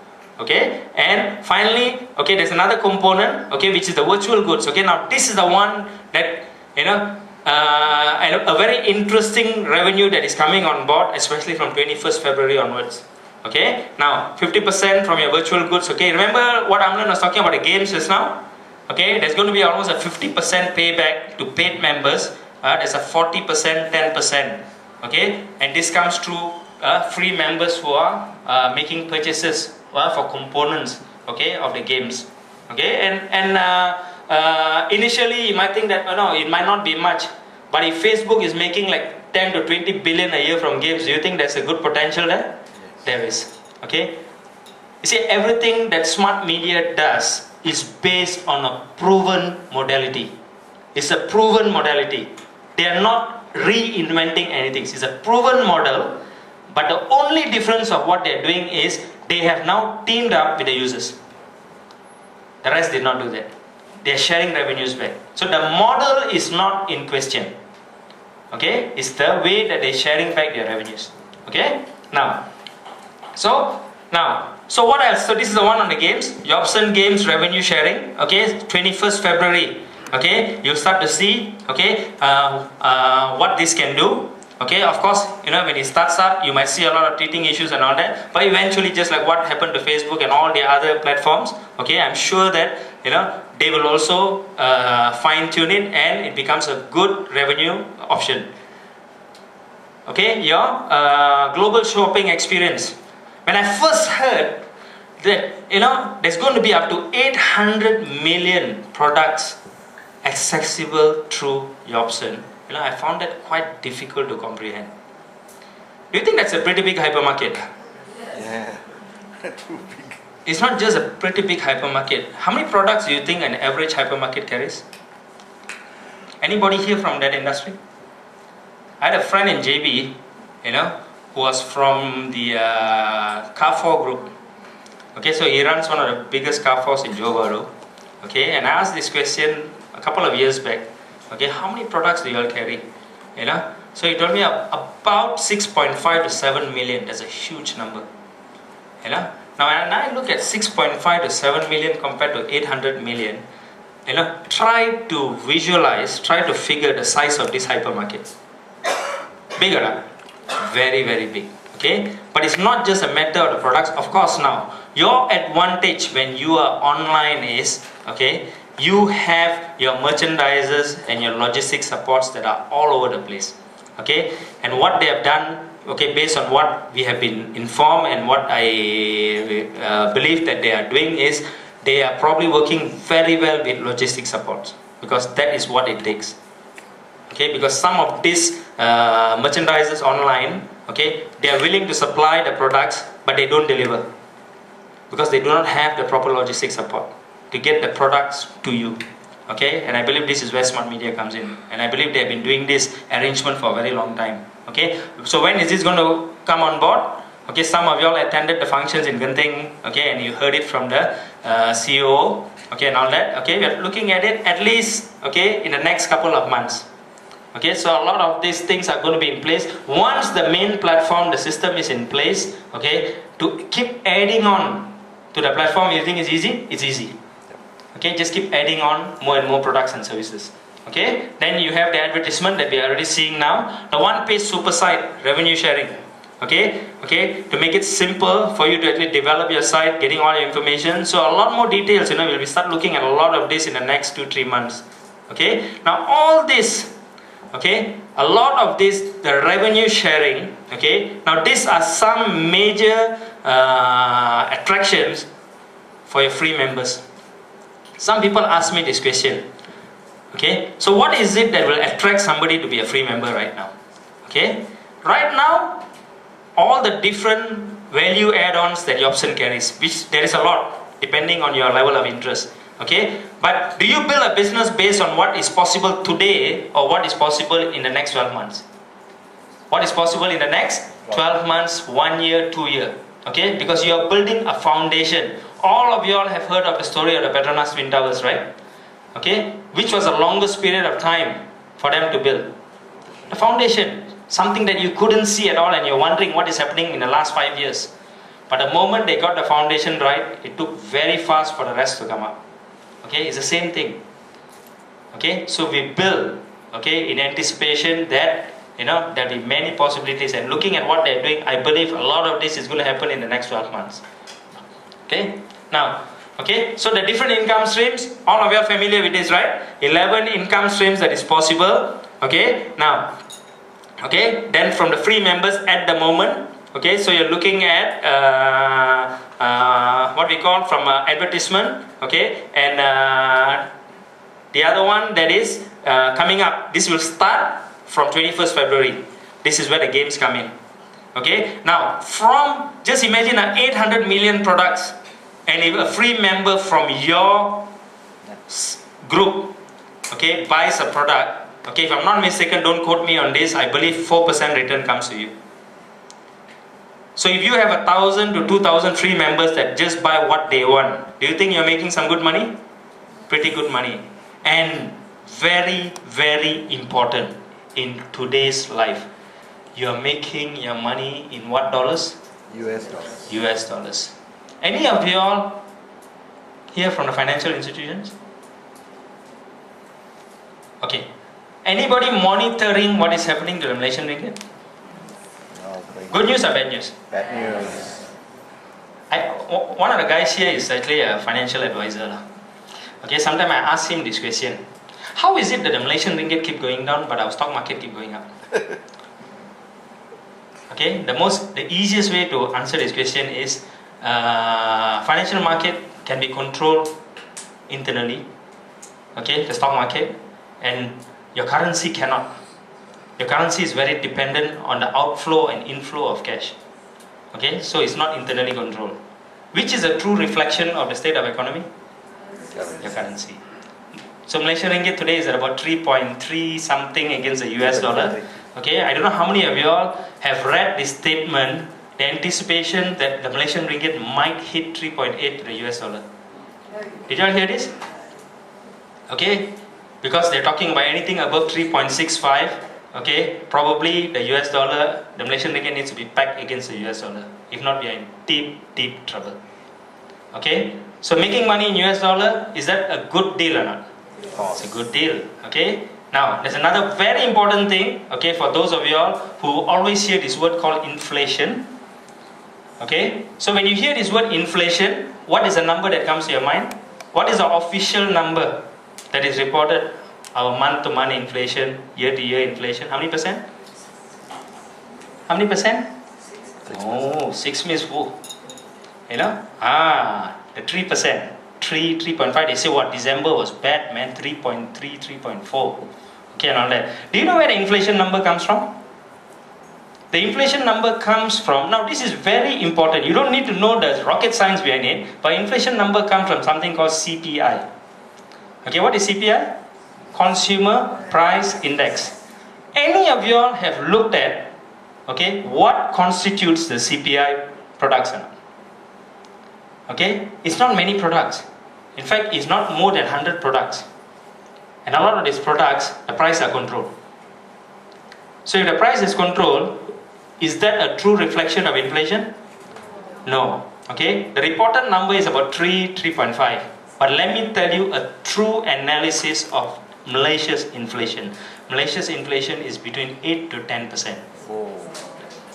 Okay, and finally, okay, there's another component. Okay, which is the virtual goods. Okay, now this is the one that and a very interesting revenue that is coming on board, especially from 21st February onwards. Okay, now 50% from your virtual goods. Okay, remember what Amlan was talking about the games just now? Okay, there's going to be almost a 50% payback to paid members. There's a 40%, 10%. Okay, and this comes through free members who are making purchases for components. Okay, of the games. Okay, and initially you might think that it might not be much, but if Facebook is making like 10 to 20 billion a year from games, do you think there's a good potential there? Yes. There is. Okay, you see, everything that Smart Media does is based on a proven modality. It's a proven modality. They are not reinventing anything. It's a proven model, but the only difference of what they're doing is they have now teamed up with the users. The rest did not do that. They are sharing revenues back. So the model is not in question. Okay, it's the way that they're sharing back their revenues. Okay, so what else? So this is the one on the games. Jobson Games revenue sharing. Okay, 21st February. Okay, you'll start to see. Okay, what this can do. Okay, of course, when it starts up, you might see a lot of teething issues and all that. But eventually, just like what happened to Facebook and all the other platforms, okay, I'm sure that they will also fine tune it, and it becomes a good revenue option. Okay, your global shopping experience. When I first heard that there's going to be up to 800 million products accessible through Jobson, I found that quite difficult to comprehend. Do you think that's a pretty big hypermarket? Yeah, too big. it's not just a pretty big hypermarket. How many products do you think an average hypermarket carries? Anybody here from that industry? I had a friend in JB, who was from the Carrefour group. Okay, so he runs one of the biggest Carrefours in Johor Bahru. Okay, and I asked this question a couple of years back. Okay, how many products do you all carry? So he told me about 6.5 to 7 million. That's a huge number. Now when I look at 6.5 to 7 million compared to 800 million, try to visualize, try to figure the size of this hypermarket. Bigger, huh? Very, very big. Okay, but it's not just a matter of the products. Of course, now your advantage when you are online is, okay, you have your merchandisers and your logistics supports that are all over the place. Okay, and what they have done, okay, based on what we have been informed and what I believe that they are doing is, they are probably working very well with logistics supports, because that is what it takes. Okay, because some of these merchandisers online, okay, they are willing to supply the products, but they don't deliver, because they do not have the proper logistics support to get the products to you. Okay, and I believe this is where smart media comes in, and I believe they have been doing this arrangement for a very long time. Okay, so when is this going to come on board? Okay, some of y'all attended the functions in Genting, okay, and you heard it from the CEO, okay, and all that. Okay, we are looking at it at least, okay, in the next couple of months. Okay, so a lot of these things are going to be in place. Once the main platform, the system is in place, okay, to keep adding on to the platform, you think it's easy? It's easy. Okay, just keep adding on more and more products and services. Okay, then you have the advertisement that we are already seeing now. The one-page super site, revenue sharing. Okay, to make it simple for you to actually develop your site, getting all your information. So a lot more details, we'll start looking at a lot of this in the next 2-3 months. Okay, now all this, okay, a lot of this, the revenue sharing, okay, now these are some major attractions for your free members. Some people ask me this question. Okay, so what is it that will attract somebody to be a free member right now? Okay, right now, all the different value add-ons that Yopson carries, which there is a lot, depending on your level of interest. Okay, but do you build a business based on what is possible today, or what is possible in the next 12 months? What is possible in the next 12 months, 1 year, 2 years? Okay, because you are building a foundation. All of you all have heard of the story of the Petronas Twin Towers, right? Okay, which was the longest period of time for them to build? The foundation, something that you couldn't see at all, and you're wondering what is happening in the last 5 years. But the moment they got the foundation right, it took very fast for the rest to come up. Okay, it's the same thing. Okay, so we build, okay, in anticipation that, there'll be many possibilities, and looking at what they're doing, I believe a lot of this is going to happen in the next 12 months. Okay, now, okay, so the different income streams, all of you are familiar with this, right? 11 income streams that is possible. Okay, now, okay, then from the free members at the moment, okay, so you're looking at what we call from advertisement, okay, and the other one that is coming up. This will start from 21st February. This is where the games come in. Okay, now from, just imagine 800 million products, and if a free member from your group, okay, buys a product, okay, if I'm not mistaken, don't quote me on this, I believe 4% return comes to you. So if you have 1,000 to 2,000 free members that just buy what they want, do you think you're making some good money? Pretty good money. And very, very important in today's life, you're making your money in what dollars? US dollars. US dollars. Any of you all here from the financial institutions? Okay. Anybody monitoring what is happening to the Malaysian ringgit? Good news or bad news? Bad news. One of the guys here is actually a financial advisor. Okay, sometimes I ask him this question. How is it that the Malaysian ringgit keep going down but our stock market keep going up? Okay, the easiest way to answer this question is financial market can be controlled internally. Okay, the stock market, and your currency cannot. Your currency is very dependent on the outflow and inflow of cash. Okay, so it's not internally controlled. Which is a true reflection of the state of economy? Currency. Your currency. So Malaysian ringgit today is at about 3.3 something against the US dollar. Okay, I don't know how many of you all have read this statement, the anticipation that the Malaysian ringgit might hit 3.8 to the US dollar. Did you all hear this? Okay, because they're talking about anything above 3.65, okay, probably the US dollar, the Malaysian ringgit needs to be pegged against the US dollar. If not, we are in deep, deep trouble. Okay, so making money in US dollar, is that a good deal or not? It's a good deal. Okay, now there's another very important thing, okay, for those of you all who always hear this word called inflation. Okay, so when you hear this word inflation, what is the number that comes to your mind? What is the official number that is reported? Our month-to-month inflation, year-to-year inflation, how many percent? How many percent? 6 means who? You know? The 3%. 3.5. They say what? December was bad, man. 3.3, 3.4. Okay, and all that. Do you know where the inflation number comes from? The inflation number comes from, now this is very important. You don't need to know the rocket science behind it, but inflation number comes from something called CPI. Okay, what is CPI? Consumer Price Index. Any of you all have looked at, okay, what constitutes the CPI products or not? Okay, it's not many products. In fact, it's not more than 100 products. And a lot of these products, the price are controlled. So if the price is controlled, is that a true reflection of inflation? No. Okay, the reported number is about 3.5. But let me tell you a true analysis of Malaysia's inflation. Malaysia's inflation is between 8 to 10%.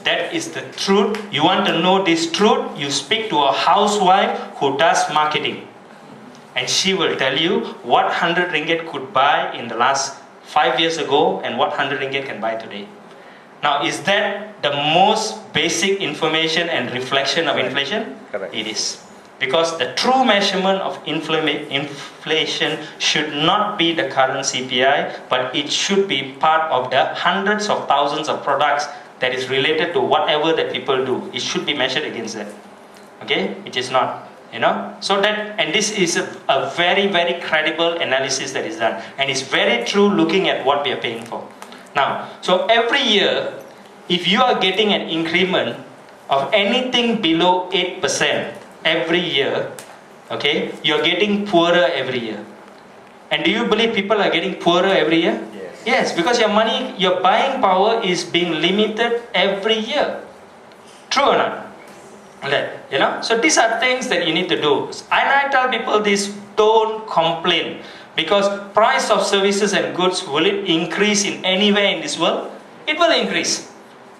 That is the truth. You want to know this truth? You speak to a housewife who does marketing, and she will tell you what 100 ringgit could buy in the last 5 years ago and what 100 ringgit can buy today. Now, is that the most basic information and reflection of inflation? Correct. It is. Because the true measurement of inflation should not be the current CPI, but it should be part of the hundreds of thousands of products that is related to whatever that people do. It should be measured against that. Okay? It is not. You know? So that, and this is a very, very credible analysis that is done. And it's very true looking at what we are paying for. Now, so every year, if you are getting an increment of anything below 8% every year, okay, you're getting poorer every year. And do you believe people are getting poorer every year? Yes. Yes, because your money, your buying power is being limited every year. True or not? Okay, you know, so these are things that you need to do. And I tell people this, don't complain. Because price of services and goods, will it increase in anywhere in this world? It will increase.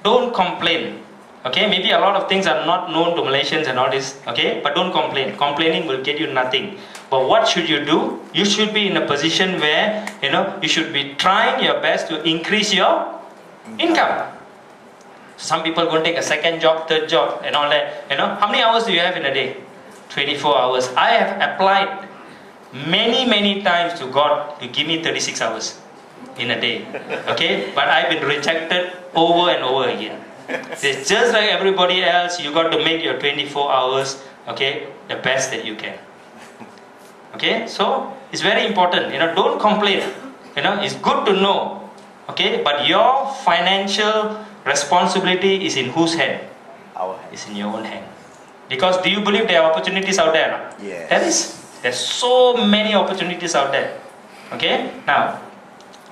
Don't complain. Okay, maybe a lot of things are not known to Malaysians and all this, okay, but don't complain. Complaining will get you nothing. But what should you do? You should be in a position where, you know, you should be trying your best to increase your income. Some people go and take a second job, third job and all that, you know. How many hours do you have in a day? 24 hours. I have applied many times to God to give me 36 hours in a day, okay, but I've been rejected over and over again. It's just like everybody else, you got to make your 24 hours, okay, the best that you can. Okay, so it's very important, you know, don't complain. You know, it's good to know, okay, but your financial responsibility is in whose hand? Our hand. It's in your own hand. Because do you believe there are opportunities out there? No? Yes. There is. There's so many opportunities out there. Okay, now,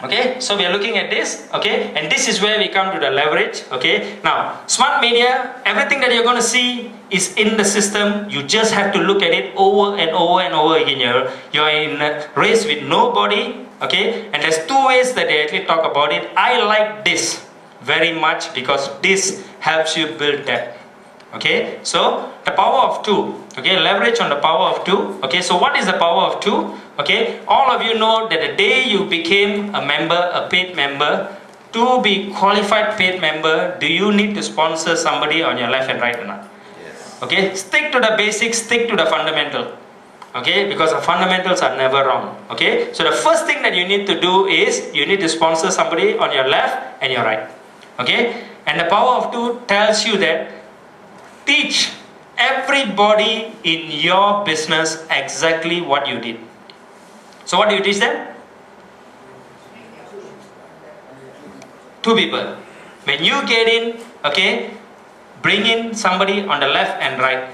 okay, so we are looking at this, okay, and this is where we come to the leverage, okay. Now, smart media, everything that you're going to see is in the system. You just have to look at it over and over and over again. You're in a race with nobody, okay, and there's two ways that they actually talk about it. I like this very much because this helps you build debt. Okay, so the power of 2, okay, leverage on the power of 2, okay, so what is the power of 2, okay, all of you know that the day you became a member, a paid member, to be qualified paid member, do you need to sponsor somebody on your left and right or not? Yes. Okay, stick to the basics, stick to the fundamental, okay, because the fundamentals are never wrong, okay, so the first thing that you need to do is, you need to sponsor somebody on your left and your right, okay, and the power of 2 tells you that teach everybody in your business exactly what you did. So what do you teach them? 2 people. When you get in, okay, bring in somebody on the left and right.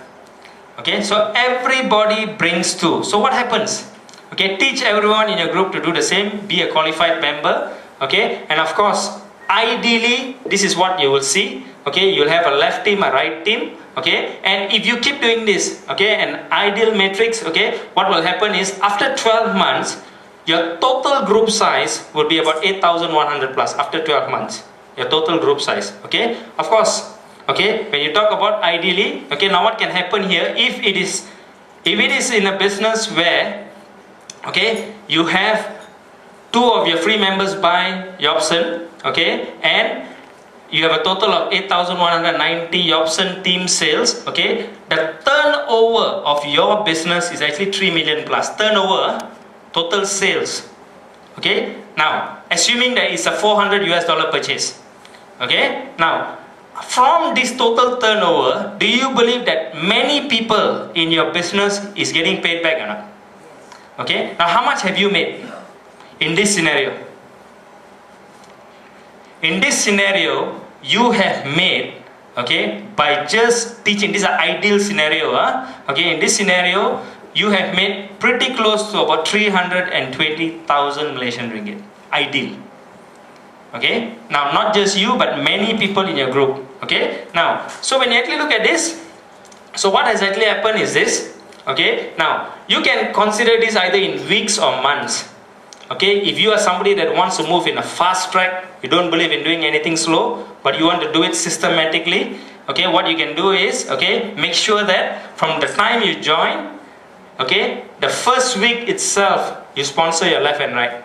Okay, so everybody brings 2. So what happens? Okay, teach everyone in your group to do the same, be a qualified member. Okay, and of course, ideally, this is what you will see. Okay, you'll have a left team, a right team. Okay, and if you keep doing this, okay, an ideal matrix, okay, what will happen is after 12 months, your total group size will be about 8,100 plus after 12 months. Your total group size. Okay, of course. Okay, when you talk about ideally, okay, now what can happen here if it is in a business where, okay, you have 2 of your free members buy Yobson, okay, and you have a total of 8,190 Yobson team sales, okay, the turnover of your business is actually 3 million plus. Turnover, total sales. Okay, now assuming that it's a $400 purchase. Okay, now from this total turnover, do you believe that many people in your business is getting paid back or not? Okay, now how much have you made in this scenario? In this scenario, you have made, okay, by just teaching, this is an ideal scenario, okay, in this scenario, you have made pretty close to about 320,000 Malaysian ringgit, ideal. Okay, now not just you, but many people in your group. Okay, now, so when you actually look at this, so what has actually happened is this. Okay, now, you can consider this either in weeks or months. Okay, if you are somebody that wants to move in a fast track, you don't believe in doing anything slow, but you want to do it systematically, okay, what you can do is, okay, make sure that from the time you join, okay, the first week itself, you sponsor your left and right.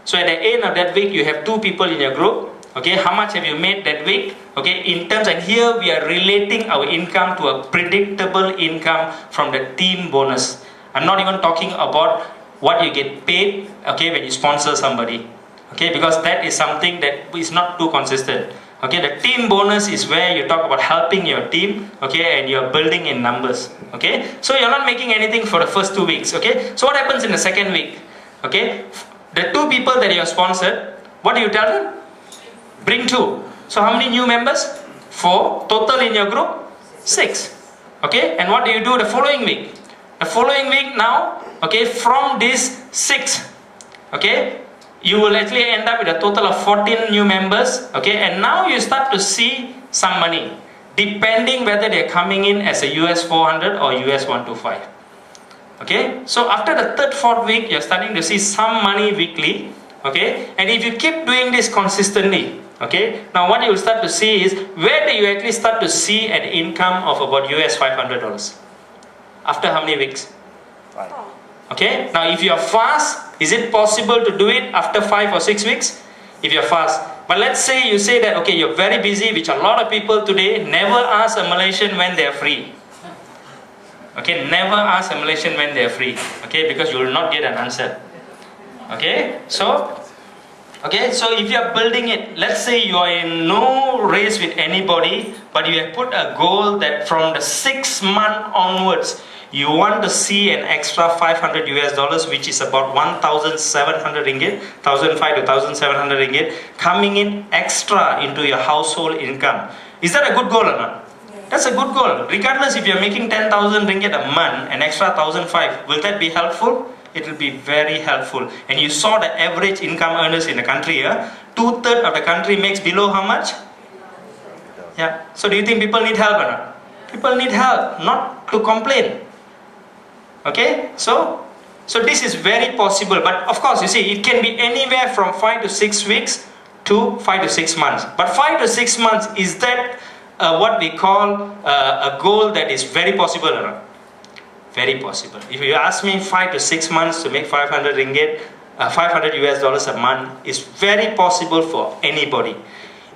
So at the end of that week, you have 2 people in your group. Okay, how much have you made that week? Okay, in terms, and here we are relating our income to a predictable income from the team bonus. I'm not even talking about what you get paid, okay, when you sponsor somebody. Okay, because that is something that is not too consistent. Okay, the team bonus is where you talk about helping your team, okay, and you're building in numbers. Okay, so you're not making anything for the first 2 weeks. Okay, so what happens in the second week? Okay, the 2 people that you have sponsored, what do you tell them? Bring 2. So how many new members? 4. Total in your group? 6. Okay, and what do you do the following week? The following week now, okay, from this 6, okay, you will actually end up with a total of 14 new members. Okay, and now you start to see some money, depending whether they're coming in as a US 400 or US 125. Okay, so after the 3rd, 4th week, you're starting to see some money weekly. Okay, and if you keep doing this consistently, okay, now what you will start to see is, where do you actually start to see an income of about US $500? After how many weeks? 5. Okay, now if you are fast, is it possible to do it after 5 or 6 weeks? If you're fast. But let's say you say that, okay, you're very busy, which a lot of people today never ask a Malaysian when they're free. Okay, never ask a Malaysian when they're free. Okay, because you will not get an answer. Okay, so if you are building it, let's say you are in no race with anybody, but you have put a goal that from the 6th month onwards, you want to see an extra $500 which is about 1,700 ringgit, 1,500 to 1,700 ringgit, coming in extra into your household income. Is that a good goal or not? That's a good goal. Regardless if you're making 10,000 ringgit a month, an extra 1,500, will that be helpful? It will be very helpful. And you saw the average income earners in the country here. 2/3 of the country makes below how much? Yeah. So do you think people need help or not? People need help, not to complain. Okay? So this is very possible. But of course, you see, it can be anywhere from 5 to 6 weeks to 5 to 6 months. But 5 to 6 months, is that what we call a goal that is very possible or not? Very possible. If you ask me, 5 to 6 months to make 500 ringgit, $500 a month is very possible for anybody.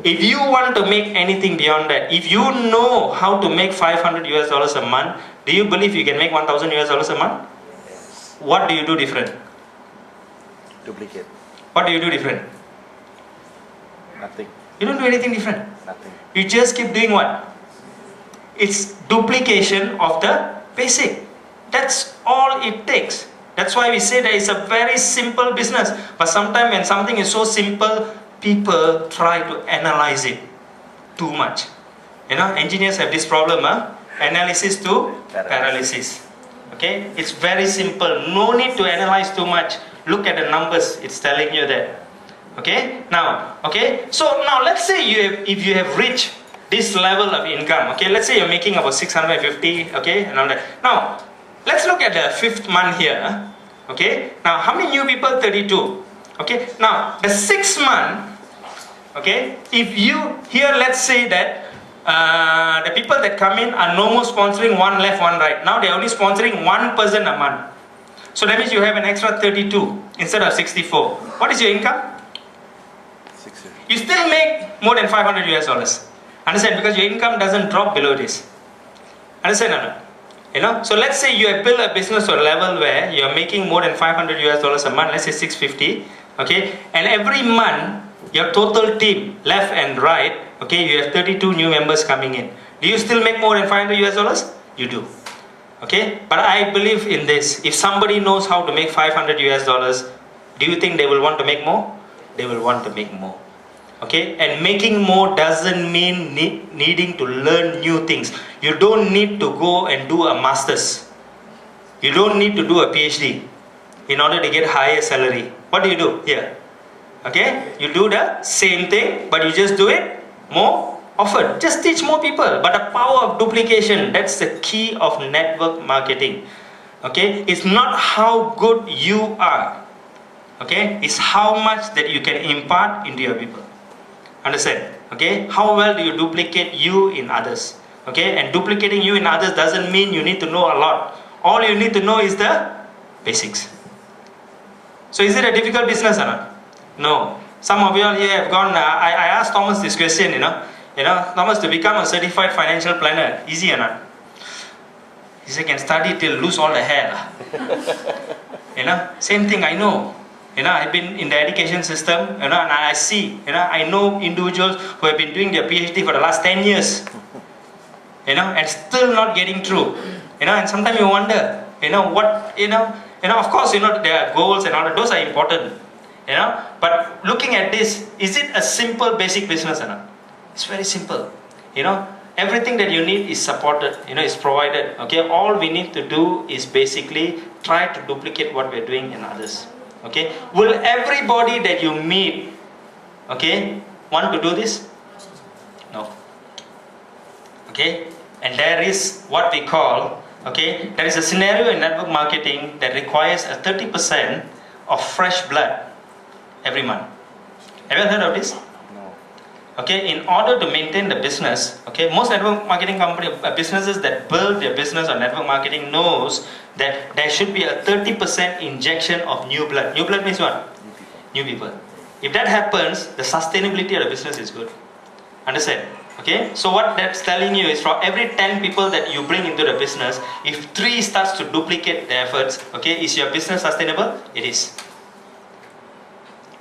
If you want to make anything beyond that, if you know how to make $500 a month, do you believe you can make $1,000 a month? Yes. What do you do different? Duplicate. What do you do different? Nothing. You don't do anything different. Nothing. You just keep doing what? It's duplication of the basic. That's all it takes. That's why we say that it's a very simple business. But sometimes when something is so simple, people try to analyze it too much. You know, engineers have this problem, analysis to paralysis. Okay, it's very simple. No need to analyze too much. Look at the numbers. It's telling you that. Okay, now, so now let's say if you have reached this level of income. Okay, let's say you're making about 650. Okay, and all that. Now, let's look at the 5th month here. Okay, now how many new people? 32. Okay, now the 6th month. Okay, if you here, let's say that the people that come in are no more sponsoring one left, one right. Now they're only sponsoring one person a month. So that means you have an extra 32 instead of 64. What is your income? 60. You still make more than 500 US dollars. Understand? Because your income doesn't drop below this. Understand or not? You know? So let's say you have built a business to a level where you're making more than 500 US dollars a month. Let's say 650. Okay? And every month, your total team, left and right, okay, you have 32 new members coming in. Do you still make more than 500 US dollars? You do. Okay? But I believe in this. If somebody knows how to make 500 US dollars, do you think they will want to make more? They will want to make more. Okay? And making more doesn't mean needing to learn new things. You don't need to go and do a master's. You don't need to do a PhD in order to get higher salary. What do you do here? Okay? You do the same thing, but you just do it more often. Just teach more people. But the power of duplication, that's the key of network marketing. Okay? It's not how good you are. Okay? It's how much that you can impart into your people. Understand? Okay? How well do you duplicate you in others? Okay? And duplicating you in others doesn't mean you need to know a lot. All you need to know is the basics. So is it a difficult business or not? No. Some of you all here have gone, I asked Thomas this question, you know, Thomas, to become a certified financial planner, easy or not? He said, can study till lose all the hair. You know, same thing I know. You know, I've been in the education system, you know, and I see, you know, I know individuals who have been doing their PhD for the last 10 years, you know, and still not getting through. You know, and sometimes you wonder, you know, what, of course, you know, there are goals and all that, those are important. You know, but looking at this, is it a simple basic business or not? It's very simple. You know, everything that you need is supported, you know, is provided. Okay, all we need to do is basically try to duplicate what we're doing in others. Okay, will everybody that you meet, okay, want to do this? No. Okay, and there is what we call, okay, there is a scenario in network marketing that requires a 30% of fresh blood every month. Have you heard of this? No. Okay, in order to maintain the business, okay, most network marketing businesses that build their business on network marketing knows that there should be a 30% injection of new blood. New blood means what? New people. If that happens, the sustainability of the business is good. Understand? Okay, so what that's telling you is for every 10 people that you bring into the business, if 3 starts to duplicate their efforts, okay, is your business sustainable? It is.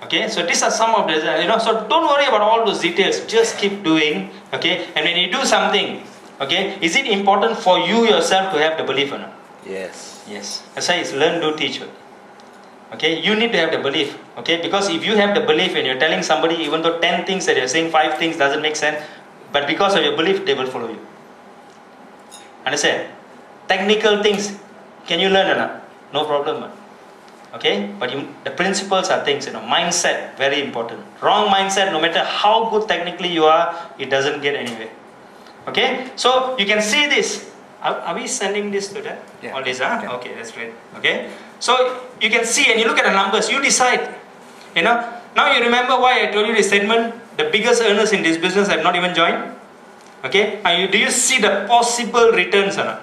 Okay, so these are some of the, you know, so don't worry about all those details, just keep doing, okay, and when you do something, okay, is it important for you yourself to have the belief or not? Yes. Yes, that's why it's learn, do, teach. Okay, you need to have the belief, okay, because if you have the belief and you're telling somebody, even though 10 things that you're saying, 5 things doesn't make sense, but because of your belief, they will follow you. Understand? Technical things, can you learn or not? No problem. Okay, but the principles are things, you know, mindset, very important. Wrong mindset, no matter how good technically you are, it doesn't get anywhere. Okay, so you can see this. Are we sending this to them? Yeah. All this, huh? Okay. Okay, that's great. Okay, so you can see and you look at the numbers, you decide. You know, now you remember why I told you this statement, the biggest earners in this business have not even joined. Okay, do you see the possible returns or not?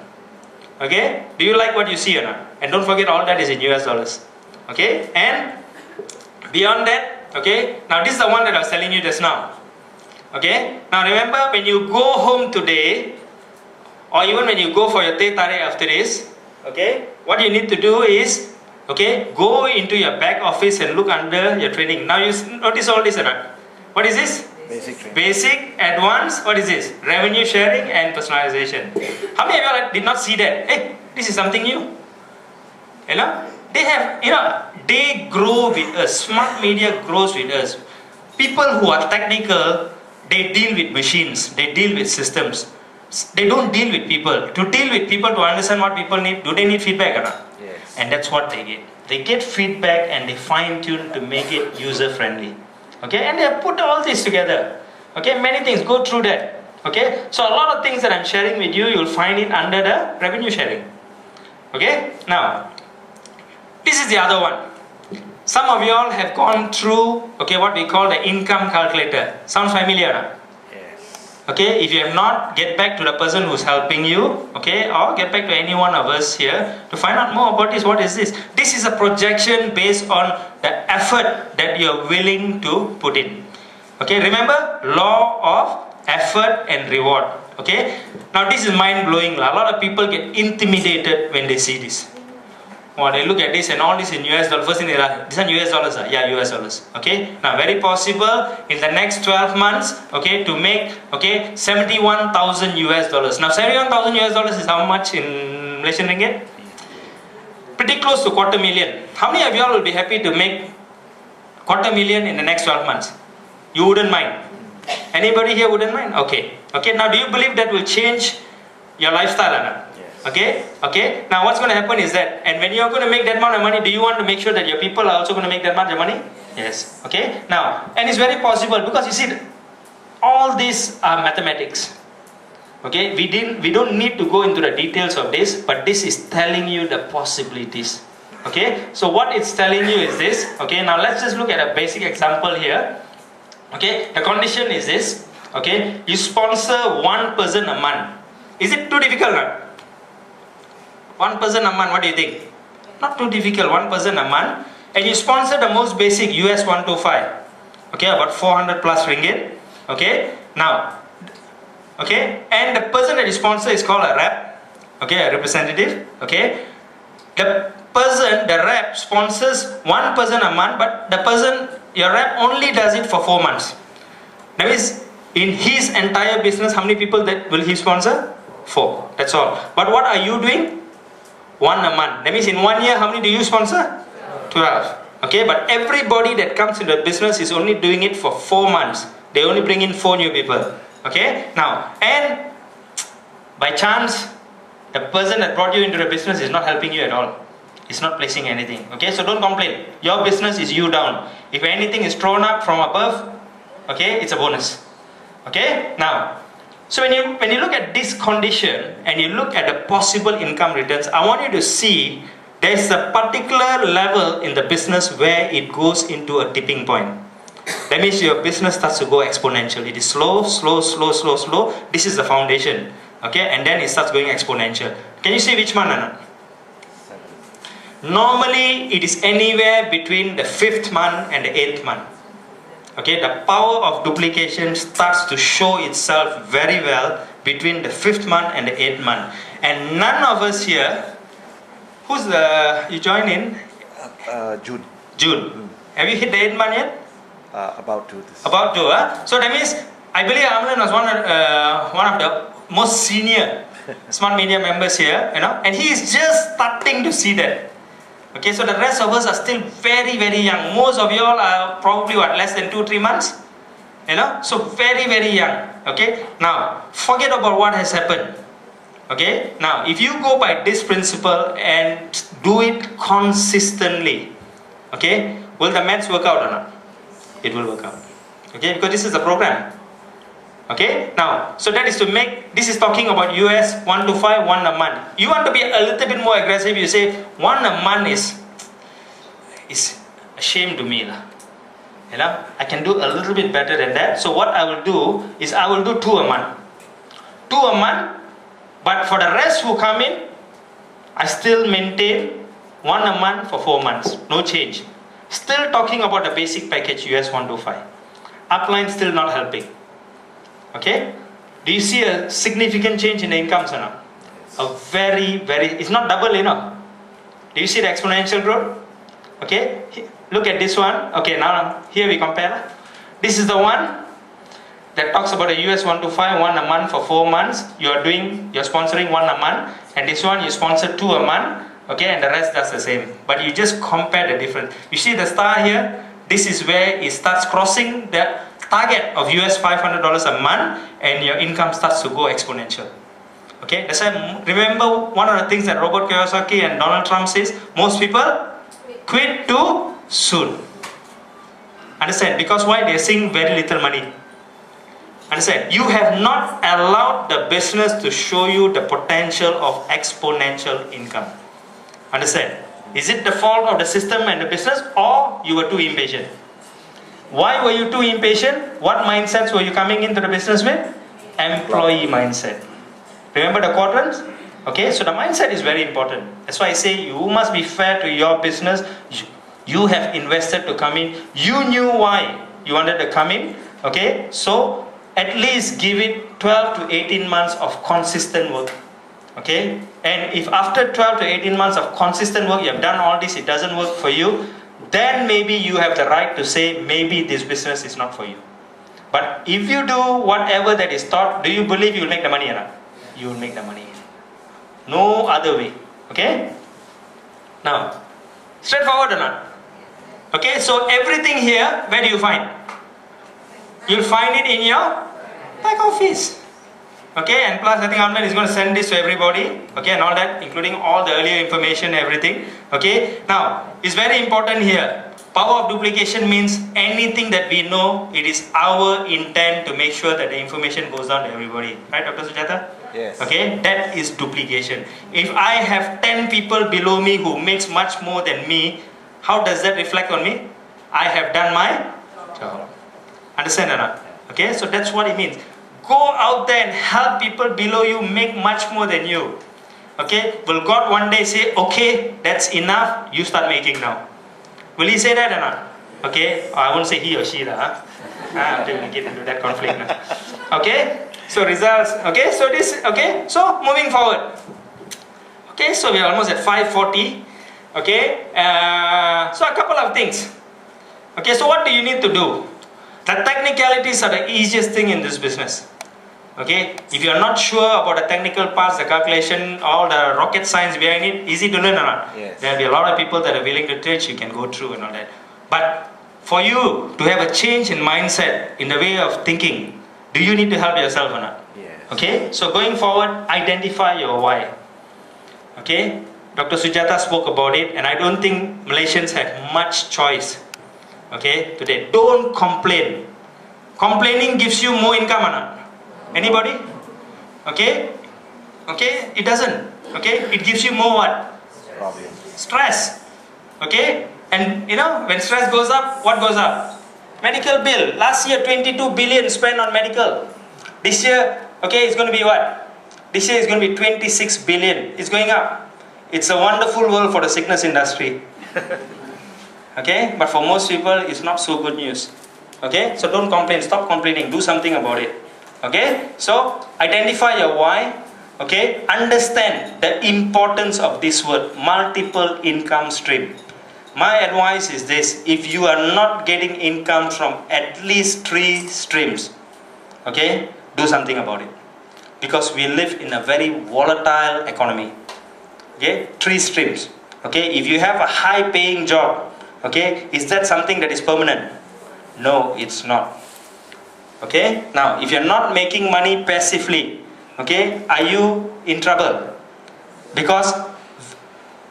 Okay, do you like what you see or not? And don't forget, all that is in US dollars. Okay, and beyond that, okay, now this is the one that I was telling you just now. Okay, now remember, when you go home today, or even when you go for your teh tarik after this, okay, what you need to do is, okay, go into your back office and look under your training. Now you notice all this or not? What is this? Basic training. Basic, advanced, what is this? Revenue sharing and personalization. How many of you all did not see that? Hey, this is something new. You know, they have, they grow with us. Smart media grows with us. People who are technical, they deal with machines, they deal with systems. They don't deal with people. To deal with people, to understand what people need, do they need feedback or not? Yes. And that's what they get. They get feedback and they fine tune to make it user friendly. Okay, and they have put all this together. Okay, many things, go through that. Okay, so a lot of things that I'm sharing with you, you'll find it under the revenue sharing. Okay, now, this is the other one. Some of you all have gone through, okay, what we call the income calculator. Sounds familiar? Huh? Yes. Okay, if you have not, get back to the person who's helping you, okay, or get back to any one of us here to find out more about this. What is this? This is a projection based on the effort that you're willing to put in. Okay, remember, law of effort and reward. Okay, now this is mind-blowing. A lot of people get intimidated when they see this. Or they look at this and all this in US dollars. First thing they are, this is US dollars? Yeah, US dollars. Okay. Now, very possible in the next 12 months, okay, to make, okay, 71,000 US dollars. Now, 71,000 US dollars is how much in Malaysian ringgit? Pretty close to 250,000. How many of y'all will be happy to make 250,000 in the next 12 months? You wouldn't mind. Anybody here wouldn't mind? Okay. Okay. Now, do you believe that will change your lifestyle or not? Okay, okay. Now what's going to happen is that, and when you're going to make that amount of money, do you want to make sure that your people are also going to make that much of money? Yes. Okay. Now, and it's very possible because you see, all these are mathematics. Okay, we don't need to go into the details of this, but this is telling you the possibilities. Okay, so what it's telling you is this. Okay, now let's just look at a basic example here. Okay, the condition is this. Okay, you sponsor one person a month. Is it too difficult? Not? One person a month, what do you think? Not too difficult, one person a month. And you sponsor the most basic US 125. Okay, about 400 plus ringgit. Okay, now, okay, and the person that you sponsor is called a rep. Okay, a representative. Okay, the person, the rep sponsors one person a month, but the person, your rep only does it for 4 months. That means, in his entire business, how many people that will he sponsor? 4. That's all. But what are you doing? 1 a month. That means in 1 year, how many do you sponsor? 12. Okay, but everybody that comes into the business is only doing it for 4 months. They only bring in 4 new people. Okay, now, and by chance, the person that brought you into the business is not helping you at all. It's not placing anything. Okay, so don't complain. Your business is you down. If anything is thrown up from above, okay, it's a bonus. Okay, now, so when you look at this condition and you look at the possible income returns, I want you to see there's a particular level in the business where it goes into a tipping point. That means your business starts to go exponential. It is slow, slow, slow, slow, slow. This is the foundation. Okay, and then it starts going exponential. Can you see which month or not? Normally, it is anywhere between the 5th month and the 8th month. Okay, the power of duplication starts to show itself very well between the 5th month and the 8th month. And none of us here, you joined in? June. June. Have you hit the 8th month yet? About to. About to, huh? So that means, I believe Amlan was one of the most senior smart media members here, and he is just starting to see that. Okay, so the rest of us are still very, very young. Most of you all are probably less than 2-3 months? So very, very young. Okay, now forget about what has happened. Okay, now if you go by this principle and do it consistently, okay, will the maths work out or not? It will work out. Okay, because this is a program. Okay, now, so that is to make, this is talking about US 125, 1 a month. You want to be a little bit more aggressive, you say 1 a month is a shame to me. I can do a little bit better than that. So what I will do is I will do 2 a month. 2 a month, but for the rest who come in, I still maintain 1 a month for 4 months. No change. Still talking about the basic package US 125. Upline still not helping. Okay, do you see a significant change in the incomes or not? A very, very, it's not double, Do you see the exponential growth? Okay, look at this one. Okay, now here we compare. This is the one. that talks about a US 125, one a month for 4 months. You're sponsoring one a month, and this one you sponsor 2 a month, okay, and the rest does the same. But you just compare the difference. You see the star here? This is where it starts crossing the target of US $500 a month, and your income starts to go exponential. Okay, that's why remember one of the things that Robert Kiyosaki and Donald Trump says, most people quit too soon. Understand? Because why? They're seeing very little money. Understand? You have not allowed the business to show you the potential of exponential income. Understand? Is it the fault of the system and the business, or you were too impatient? Why were you too impatient? What mindsets were you coming into the business with? Employee mindset. Remember the quadrants? Okay, so the mindset is very important. That's why I say you must be fair to your business. You have invested to come in. You knew why you wanted to come in. Okay, so at least give it 12 to 18 months of consistent work. Okay, and if after 12 to 18 months of consistent work, you have done all this, it doesn't work for you, then maybe you have the right to say, maybe this business is not for you. But if you do whatever that is taught, do you believe you will make the money or not? You will make the money. No other way. Okay? Now, straightforward or not? Okay, so everything here, where do you find? You'll find it in your back office. Okay, and plus I think Amlan is going to send this to everybody, okay, and all that, including all the earlier information, everything. Okay, now, it's very important here. Power of duplication means anything that we know, it is our intent to make sure that the information goes down to everybody. Right, Dr. Sujata? Yes. Okay, that is duplication. If I have 10 people below me who makes much more than me, how does that reflect on me? I have done my job. Understand or not? Okay, so that's what it means. Go out there and help people below you make much more than you. Okay, will God one day say, okay, that's enough, you start making now? Will He say that or not? Okay, I won't say he or she, until we get into that conflict now. Okay, so results. Okay, so this. Okay, so moving forward. Okay, so we are almost at 5:40. Okay, so a couple of things. Okay, so what do you need to do? The technicalities are the easiest thing in this business. Okay, if you are not sure about the technical parts, the calculation, all the rocket science behind it, easy to learn or not? Yes. There will be a lot of people that are willing to teach, you can go through and all that. But for you to have a change in mindset, in the way of thinking, do you need to help yourself or not? Yes. Okay, so going forward, identify your why. Okay, Dr. Sujata spoke about it, and I don't think Malaysians have much choice. Okay, today, don't complain. Complaining gives you more income or not? Anybody? Okay? Okay, it doesn't. Okay, it gives you more what? Problem. Stress. Okay, and you know, when stress goes up, what goes up? Medical bill. Last year, 22 billion spent on medical. This year, okay, it's going to be what? This year is going to be 26 billion. It's going up. It's a wonderful world for the sickness industry. Okay, but for most people, it's not so good news. Okay, so don't complain. Stop complaining. Do something about it. Okay, so identify your why. Okay, understand the importance of this word, multiple income stream. My advice is this: if you are not getting income from at least 3 streams, okay, do something about it. Because we live in a very volatile economy. Okay, 3 streams. Okay, if you have a high paying job, okay, is that something that is permanent? No, it's not. Okay, now if you're not making money passively, okay, are you in trouble? Because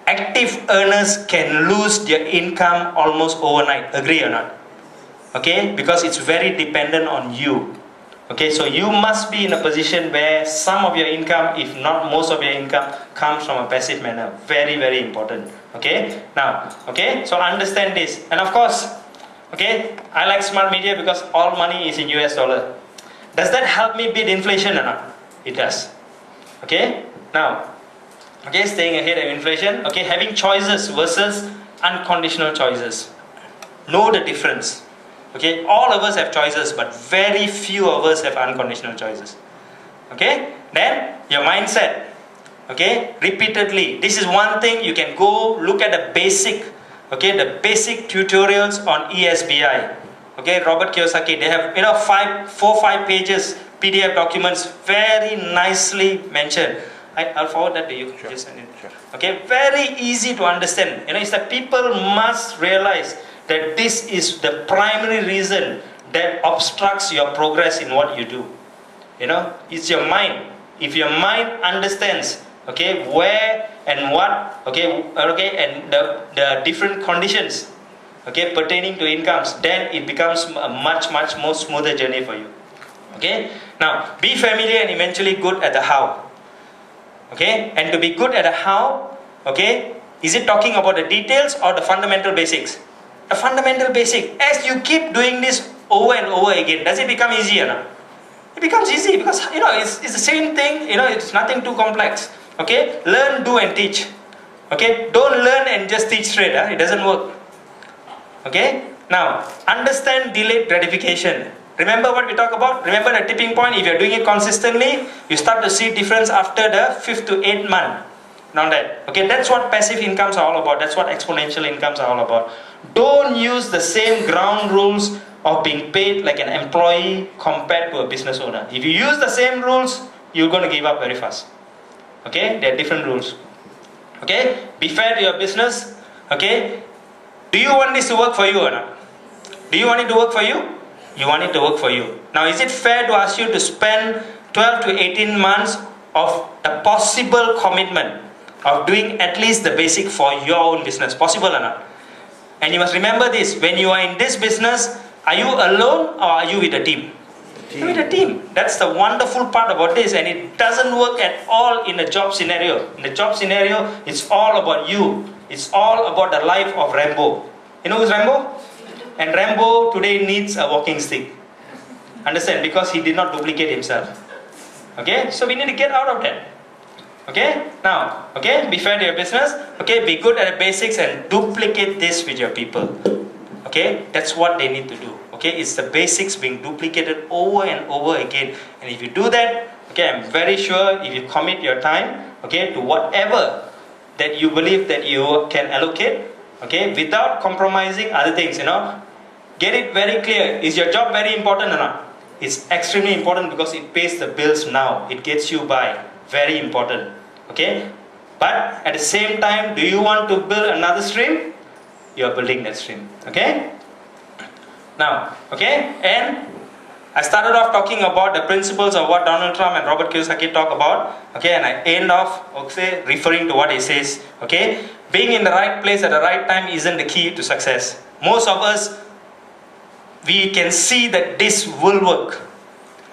active earners can lose their income almost overnight. Agree or not? Okay, because it's very dependent on you. Okay, so you must be in a position where some of your income, if not most of your income, comes from a passive manner. Very, very important. Okay, now, okay, so understand this. And of course, okay, I like smart media because all money is in US dollar. Does that help me beat inflation or not? It does. Okay, now, okay, staying ahead of inflation. Okay, having choices versus unconditional choices. Know the difference. Okay, all of us have choices, but very few of us have unconditional choices. Okay, then your mindset. Okay, repeatedly. This is one thing you can go look at the basic. Okay, the basic tutorials on ESBI. Okay, Robert Kiyosaki, they have 4-5 pages PDF documents, very nicely mentioned. I'll forward that to you. Sure. Just send it. Sure. Okay, very easy to understand. It's that people must realize that this is the primary reason that obstructs your progress in what you do. It's your mind. If your mind understands, okay, where and what, okay, and the different conditions, okay, pertaining to incomes, then it becomes a much more smoother journey for you. Okay, now be familiar and eventually good at the how. Okay, and to be good at the how, okay, is it talking about the details or the fundamental basics? The fundamental basic. As you keep doing this over and over again, does it become easier now? It becomes easy because it's the same thing. It's nothing too complex. Okay, learn, do, and teach. Okay, don't learn and just teach straight. It doesn't work. Okay, now understand delayed gratification. Remember what we talked about? Remember the tipping point? If you're doing it consistently, you start to see difference after the 5th to 8th month. Now that, okay, that's what passive incomes are all about. That's what exponential incomes are all about. Don't use the same ground rules of being paid like an employee compared to a business owner. If you use the same rules, you're going to give up very fast. Okay, there are different rules. Okay, be fair to your business. Okay, do you want this to work for you or not? Do you want it to work for you? You want it to work for you. Now, is it fair to ask you to spend 12 to 18 months of a possible commitment of doing at least the basic for your own business? Possible or not? And you must remember this, when you are in this business, are you alone or are you with a team? You're with a team. That's the wonderful part about this, and it doesn't work at all in a job scenario. In the job scenario, it's all about you. It's all about the life of Rambo. You know who's Rambo? And Rambo today needs a walking stick. Understand? Because he did not duplicate himself. Okay? So we need to get out of that. Okay? Now, okay? Be fair to your business. Okay? Be good at the basics and duplicate this with your people. Okay? That's what they need to do. Okay? It's the basics being duplicated over and over again. And if you do that, okay, I'm very sure if you commit your time, okay, to whatever that you believe that you can allocate, okay, without compromising other things, get it very clear. Is your job very important or not? It's extremely important because it pays the bills now. It gets you by. Very important. Okay? But at the same time, do you want to build another stream? You are building that stream. Okay? Now, okay? And I started off talking about the principles of what Donald Trump and Robert Kiyosaki talk about. Okay? And I end off, okay, referring to what he says. Okay? Being in the right place at the right time isn't the key to success. Most of us, we can see that this will work.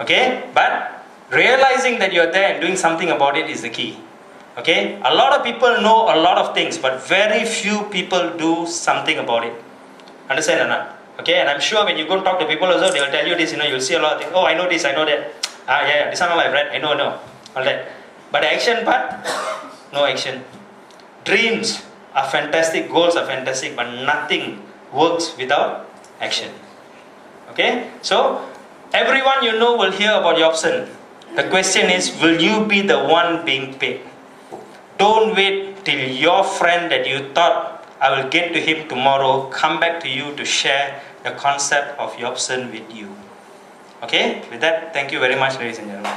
Okay? But realizing that you're there and doing something about it is the key. Okay? A lot of people know a lot of things, but very few people do something about it. Understand or not? Okay? And I'm sure when you go and talk to people also, they'll tell you this, you'll see a lot of things. Oh, I know this, I know that. Yeah, this one I've read, I know, all that. But the action part, no action. Dreams are fantastic, goals are fantastic, but nothing works without action. Okay? So, everyone you know will hear about your option. The question is, will you be the one being paid? Don't wait till your friend that you thought, I will get to him tomorrow, come back to you to share the concept of your option with you. Okay? With that, thank you very much, ladies and gentlemen.